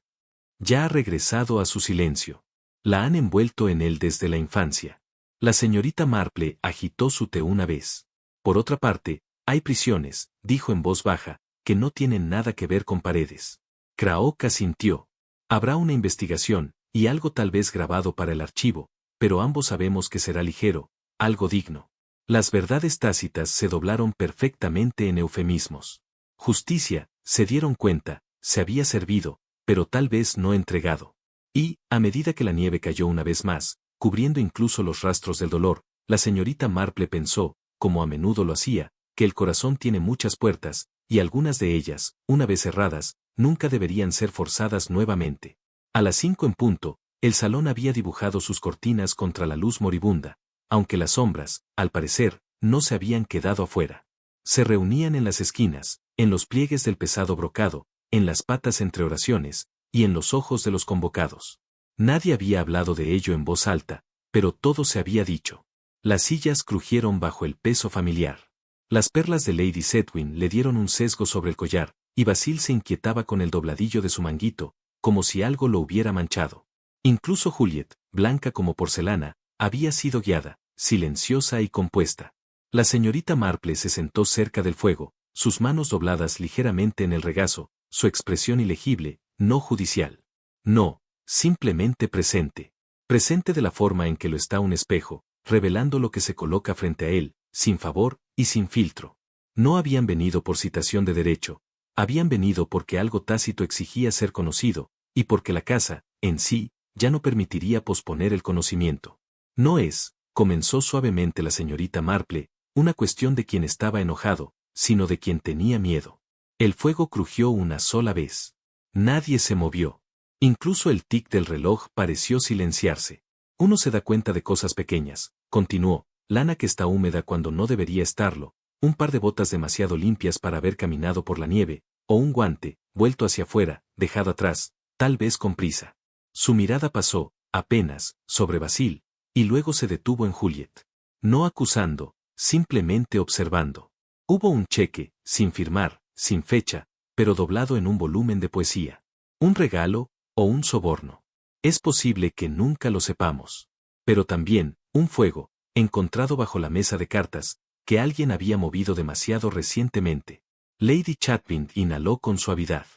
Ya ha regresado a su silencio. La han envuelto en él desde la infancia. La señorita Marple agitó su té una vez. Por otra parte, hay prisiones, dijo en voz baja, que no tienen nada que ver con paredes. Craok asintió. Habrá una investigación, y algo tal vez grabado para el archivo, pero ambos sabemos que será ligero, algo digno. Las verdades tácitas se doblaron perfectamente en eufemismos. Justicia, se dieron cuenta, se había servido, pero tal vez no entregado. Y, a medida que la nieve cayó una vez más, cubriendo incluso los rastros del dolor, la señorita Marple pensó, como a menudo lo hacía, que el corazón tiene muchas puertas, y algunas de ellas, una vez cerradas, nunca deberían ser forzadas nuevamente. A las 5 en punto, el salón había dibujado sus cortinas contra la luz moribunda, aunque las sombras, al parecer, no se habían quedado afuera. Se reunían en las esquinas, en los pliegues del pesado brocado, en las patas entre oraciones, y en los ojos de los convocados. Nadie había hablado de ello en voz alta, pero todo se había dicho. Las sillas crujieron bajo el peso familiar. Las perlas de Lady Sedwin le dieron un sesgo sobre el collar, y Basil se inquietaba con el dobladillo de su manguito, como si algo lo hubiera manchado. Incluso Juliet, blanca como porcelana, había sido guiada, silenciosa y compuesta. La señorita Marple se sentó cerca del fuego, sus manos dobladas ligeramente en el regazo, su expresión ilegible, no judicial. No, simplemente presente. Presente de la forma en que lo está un espejo, revelando lo que se coloca frente a él, sin favor y sin filtro. No habían venido por citación de derecho, habían venido porque algo tácito exigía ser conocido, y porque la casa, en sí, ya no permitiría posponer el conocimiento. No es, comenzó suavemente la señorita Marple, una cuestión de quien estaba enojado, sino de quien tenía miedo. El fuego crujió una sola vez. Nadie se movió. Incluso el tic del reloj pareció silenciarse. Uno se da cuenta de cosas pequeñas, continuó, lana que está húmeda cuando no debería estarlo, un par de botas demasiado limpias para haber caminado por la nieve, o un guante, vuelto hacia afuera, dejado atrás, tal vez con prisa. Su mirada pasó, apenas, sobre Basil, y luego se detuvo en Juliet. No acusando, simplemente observando. Hubo un cheque, sin firmar, sin fecha, pero doblado en un volumen de poesía. Un regalo, o un soborno. Es posible que nunca lo sepamos. Pero también, un fuego, encontrado bajo la mesa de cartas, que alguien había movido demasiado recientemente. Lady Chatfield inhaló con suavidad.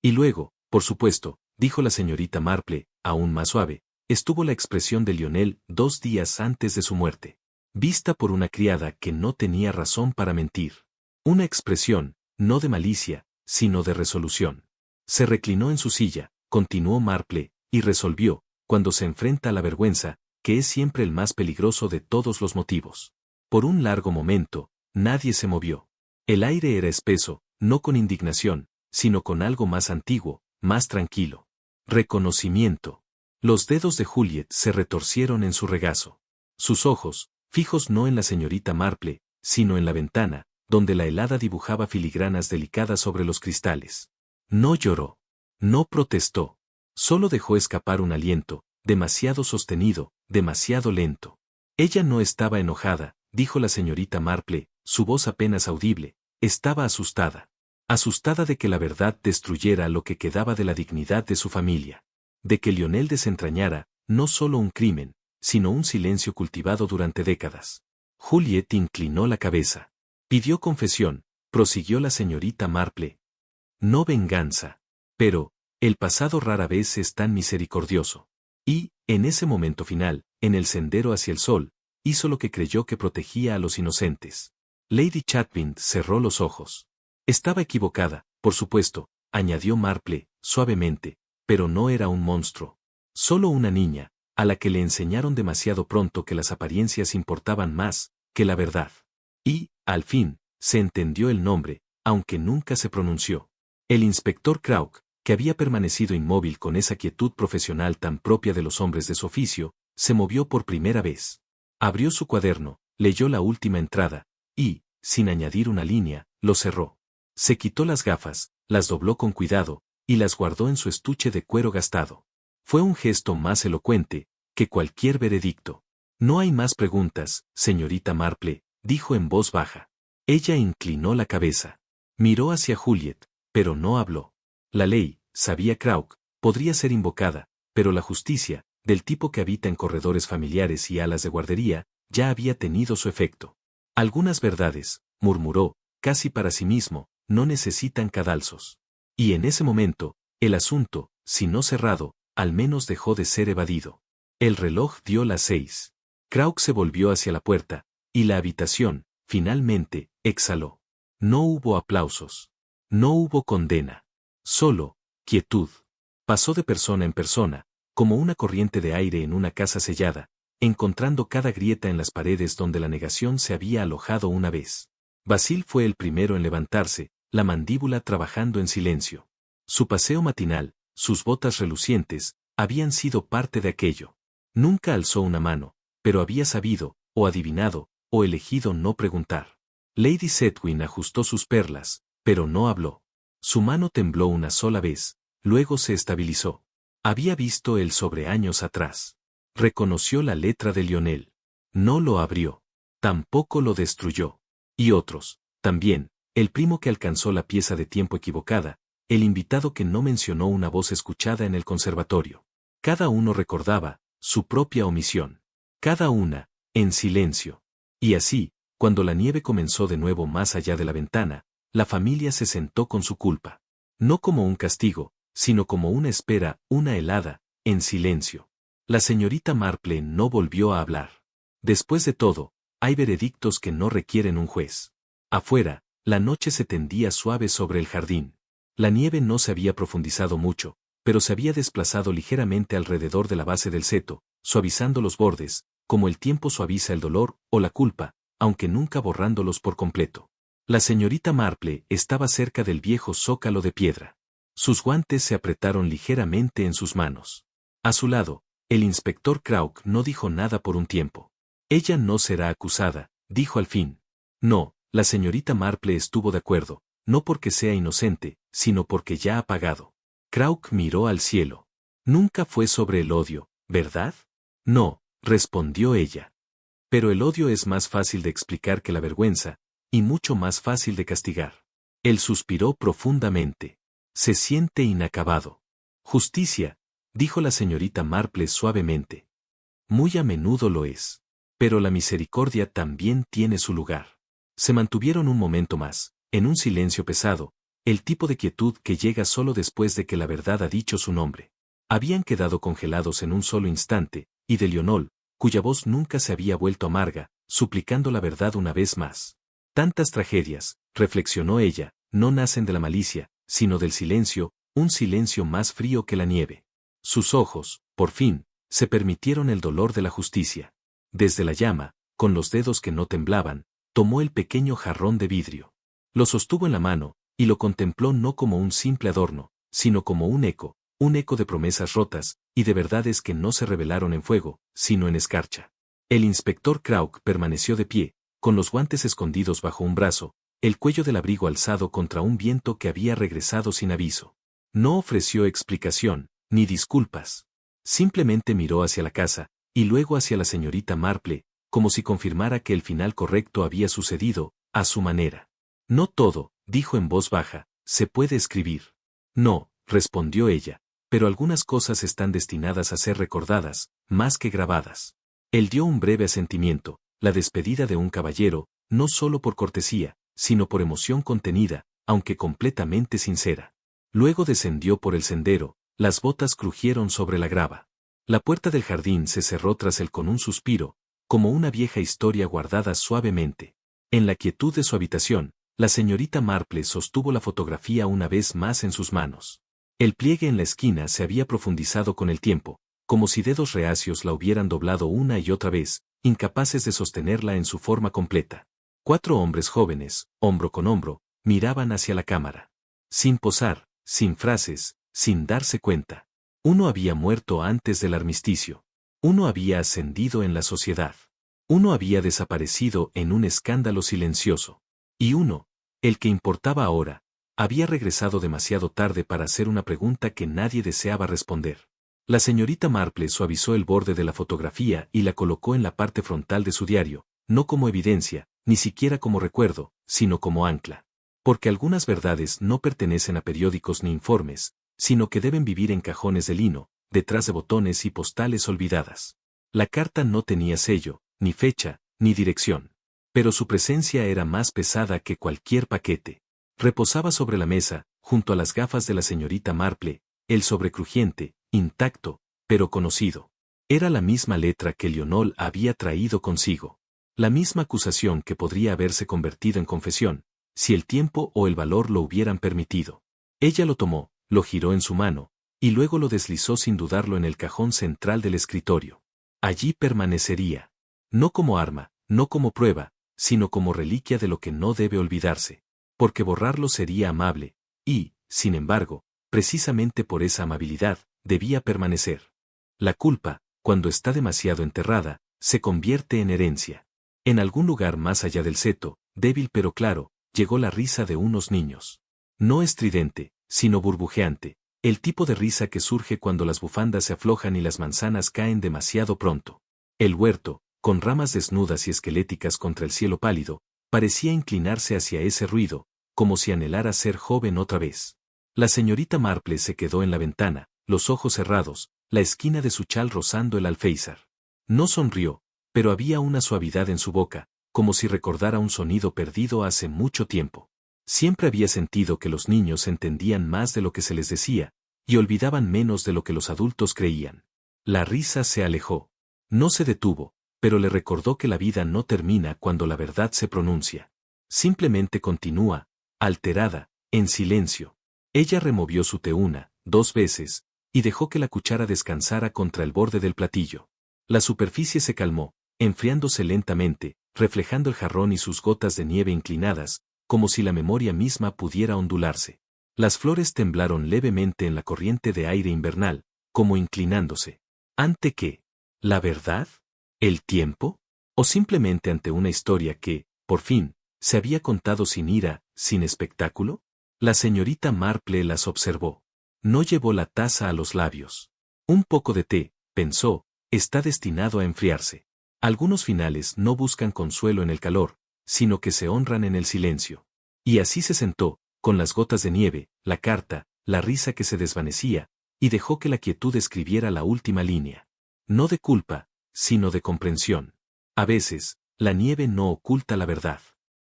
Y luego, por supuesto, dijo la señorita Marple, aún más suave, estuvo la expresión de Lionel 2 días antes de su muerte. Vista por una criada que no tenía razón para mentir. Una expresión, no de malicia, sino de resolución. Se reclinó en su silla, continuó Marple, y resolvió, cuando se enfrenta a la vergüenza, que es siempre el más peligroso de todos los motivos. Por un largo momento, nadie se movió. El aire era espeso, no con indignación, sino con algo más antiguo, más tranquilo. Reconocimiento. Los dedos de Juliet se retorcieron en su regazo. Sus ojos, fijos no en la señorita Marple, sino en la ventana, donde la helada dibujaba filigranas delicadas sobre los cristales. No lloró. No protestó. Solo dejó escapar un aliento, demasiado sostenido, demasiado lento. Ella no estaba enojada, dijo la señorita Marple, su voz apenas audible, estaba asustada. Asustada de que la verdad destruyera lo que quedaba de la dignidad de su familia. De que Lionel desentrañara, no solo un crimen, sino un silencio cultivado durante décadas. Juliet inclinó la cabeza. Pidió confesión, prosiguió la señorita Marple. No venganza. Pero, el pasado rara vez es tan misericordioso. Y, en ese momento final, en el sendero hacia el sol, hizo lo que creyó que protegía a los inocentes. Lady Chatfield cerró los ojos. Estaba equivocada, por supuesto, añadió Marple, suavemente, pero no era un monstruo. Solo una niña, a la que le enseñaron demasiado pronto que las apariencias importaban más, que la verdad. Y, al fin, se entendió el nombre, aunque nunca se pronunció. El inspector Krauk, que había permanecido inmóvil con esa quietud profesional tan propia de los hombres de su oficio, se movió por primera vez. Abrió su cuaderno, leyó la última entrada, y, sin añadir una línea, lo cerró. Se quitó las gafas, las dobló con cuidado, y las guardó en su estuche de cuero gastado. Fue un gesto más elocuente que cualquier veredicto. No hay más preguntas, señorita Marple, dijo en voz baja. Ella inclinó la cabeza. Miró hacia Juliet, pero no habló. La ley, sabía Krauk, podría ser invocada, pero la justicia, del tipo que habita en corredores familiares y alas de guardería, ya había tenido su efecto. Algunas verdades, murmuró, casi para sí mismo, no necesitan cadalsos. Y en ese momento, el asunto, si no cerrado, al menos dejó de ser evadido. El reloj dio las 6. Krauk se volvió hacia la puerta, y la habitación, finalmente, exhaló. No hubo aplausos. No hubo condena. Solo, quietud. Pasó de persona en persona, como una corriente de aire en una casa sellada, encontrando cada grieta en las paredes donde la negación se había alojado una vez. Basil fue el primero en levantarse, la mandíbula trabajando en silencio. Su paseo matinal, sus botas relucientes, habían sido parte de aquello. Nunca alzó una mano, pero había sabido, o adivinado, o elegido no preguntar. Lady Sedwin ajustó sus perlas, pero no habló. Su mano tembló una sola vez, luego se estabilizó. Había visto el sobre años atrás. Reconoció la letra de Lionel. No lo abrió. Tampoco lo destruyó. Y otros, también, el primo que alcanzó la pieza de tiempo equivocada, el invitado que no mencionó una voz escuchada en el conservatorio. Cada uno recordaba su propia omisión. Cada una, en silencio. Y así, cuando la nieve comenzó de nuevo más allá de la ventana, la familia se sentó con su culpa. No como un castigo, sino como una espera, una helada, en silencio. La señorita Marple no volvió a hablar. Después de todo, hay veredictos que no requieren un juez. Afuera, la noche se tendía suave sobre el jardín. La nieve no se había profundizado mucho, pero se había desplazado ligeramente alrededor de la base del seto, suavizando los bordes, como el tiempo suaviza el dolor o la culpa, aunque nunca borrándolos por completo. La señorita Marple estaba cerca del viejo zócalo de piedra. Sus guantes se apretaron ligeramente en sus manos. A su lado, el inspector Krauk no dijo nada por un tiempo. Ella no será acusada, dijo al fin. No, la señorita Marple estuvo de acuerdo, no porque sea inocente, sino porque ya ha pagado. Krauk miró al cielo. Nunca fue sobre el odio, ¿verdad? No, respondió ella. Pero el odio es más fácil de explicar que la vergüenza, y mucho más fácil de castigar. Él suspiró profundamente. Se siente inacabado. Justicia, dijo la señorita Marple suavemente. Muy a menudo lo es. Pero la misericordia también tiene su lugar. Se mantuvieron un momento más, en un silencio pesado, el tipo de quietud que llega solo después de que la verdad ha dicho su nombre. Habían quedado congelados en un solo instante, y de Lionel, cuya voz nunca se había vuelto amarga, suplicando la verdad una vez más. Tantas tragedias, reflexionó ella, no nacen de la malicia, sino del silencio, un silencio más frío que la nieve. Sus ojos, por fin, se permitieron el dolor de la justicia. Desde la llama, con los dedos que no temblaban, tomó el pequeño jarrón de vidrio. Lo sostuvo en la mano, y lo contempló no como un simple adorno, sino como un eco de promesas rotas, y de verdades que no se revelaron en fuego, sino en escarcha. El inspector Krauk permaneció de pie, con los guantes escondidos bajo un brazo, el cuello del abrigo alzado contra un viento que había regresado sin aviso. No ofreció explicación, ni disculpas. Simplemente miró hacia la casa, y luego hacia la señorita Marple, como si confirmara que el final correcto había sucedido, a su manera. No todo, dijo en voz baja, se puede escribir. No, respondió ella, pero algunas cosas están destinadas a ser recordadas, más que grabadas. Él dio un breve asentimiento, la despedida de un caballero, no solo por cortesía, sino por emoción contenida, aunque completamente sincera. Luego descendió por el sendero, las botas crujieron sobre la grava. La puerta del jardín se cerró tras él con un suspiro, como una vieja historia guardada suavemente. En la quietud de su habitación, la señorita Marple sostuvo la fotografía una vez más en sus manos. El pliegue en la esquina se había profundizado con el tiempo, como si dedos reacios la hubieran doblado una y otra vez, incapaces de sostenerla en su forma completa. 4 hombres jóvenes, hombro con hombro, miraban hacia la cámara. Sin posar, sin frases, sin darse cuenta. Uno había muerto antes del armisticio. Uno había ascendido en la sociedad. Uno había desaparecido en un escándalo silencioso. Y uno, el que importaba ahora, había regresado demasiado tarde para hacer una pregunta que nadie deseaba responder. La señorita Marple suavizó el borde de la fotografía y la colocó en la parte frontal de su diario, no como evidencia, ni siquiera como recuerdo, sino como ancla. Porque algunas verdades no pertenecen a periódicos ni informes, sino que deben vivir en cajones de lino, detrás de botones y postales olvidadas. La carta no tenía sello, ni fecha, ni dirección. Pero su presencia era más pesada que cualquier paquete. Reposaba sobre la mesa, junto a las gafas de la señorita Marple, el sobre crujiente, intacto, pero conocido. Era la misma letra que Lionel había traído consigo. La misma acusación que podría haberse convertido en confesión, si el tiempo o el valor lo hubieran permitido. Ella lo tomó, lo giró en su mano, y luego lo deslizó sin dudarlo en el cajón central del escritorio. Allí permanecería. No como arma, no como prueba, sino como reliquia de lo que no debe olvidarse. Porque borrarlo sería amable, y, sin embargo, precisamente por esa amabilidad, debía permanecer. La culpa, cuando está demasiado enterrada, se convierte en herencia. En algún lugar más allá del seto, débil pero claro, llegó la risa de unos niños. No estridente, sino burbujeante, el tipo de risa que surge cuando las bufandas se aflojan y las manzanas caen demasiado pronto. El huerto, con ramas desnudas y esqueléticas contra el cielo pálido, parecía inclinarse hacia ese ruido, como si anhelara ser joven otra vez. La señorita Marple se quedó en la ventana, los ojos cerrados, la esquina de su chal rozando el alféizar. No sonrió, pero había una suavidad en su boca, como si recordara un sonido perdido hace mucho tiempo. Siempre había sentido que los niños entendían más de lo que se les decía, y olvidaban menos de lo que los adultos creían. La risa se alejó. No se detuvo, pero le recordó que la vida no termina cuando la verdad se pronuncia. Simplemente continúa, alterada, en silencio. Ella removió su té 1, 2 veces, y dejó que la cuchara descansara contra el borde del platillo. La superficie se calmó, enfriándose lentamente, reflejando el jarrón y sus gotas de nieve inclinadas, como si la memoria misma pudiera ondularse. Las flores temblaron levemente en la corriente de aire invernal, como inclinándose. ¿Ante qué? ¿La verdad? ¿El tiempo? ¿O simplemente ante una historia que, por fin, se había contado sin ira, sin espectáculo? La señorita Marple las observó. No llevó la taza a los labios. Un poco de té, pensó, está destinado a enfriarse. Algunos finales no buscan consuelo en el calor, sino que se honran en el silencio. Y así se sentó, con las gotas de nieve, la carta, la risa que se desvanecía, y dejó que la quietud escribiera la última línea. No de culpa, sino de comprensión. A veces, la nieve no oculta la verdad.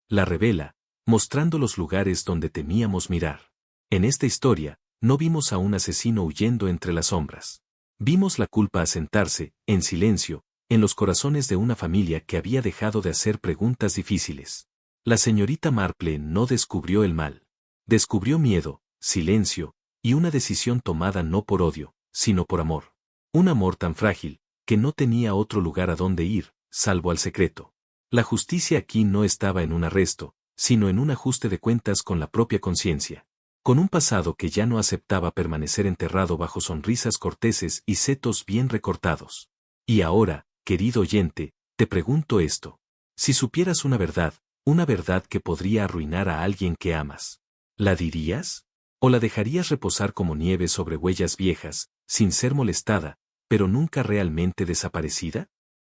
La revela, mostrando los lugares donde temíamos mirar. En esta historia, no vimos a un asesino huyendo entre las sombras. Vimos la culpa asentarse, en silencio, en los corazones de una familia que había dejado de hacer preguntas difíciles. La señorita Marple no descubrió el mal. Descubrió miedo, silencio, y una decisión tomada no por odio, sino por amor. Un amor tan frágil, que no tenía otro lugar a donde ir, salvo al secreto. La justicia aquí no estaba en un arresto, sino en un ajuste de cuentas con la propia conciencia. Con un pasado que ya no aceptaba permanecer enterrado bajo sonrisas corteses y setos bien recortados. Y ahora, querido oyente, te pregunto esto. Si supieras una verdad que podría arruinar a alguien que amas, ¿la dirías? ¿O la dejarías reposar como nieve sobre huellas viejas, sin ser molestada, pero nunca realmente desaparecida?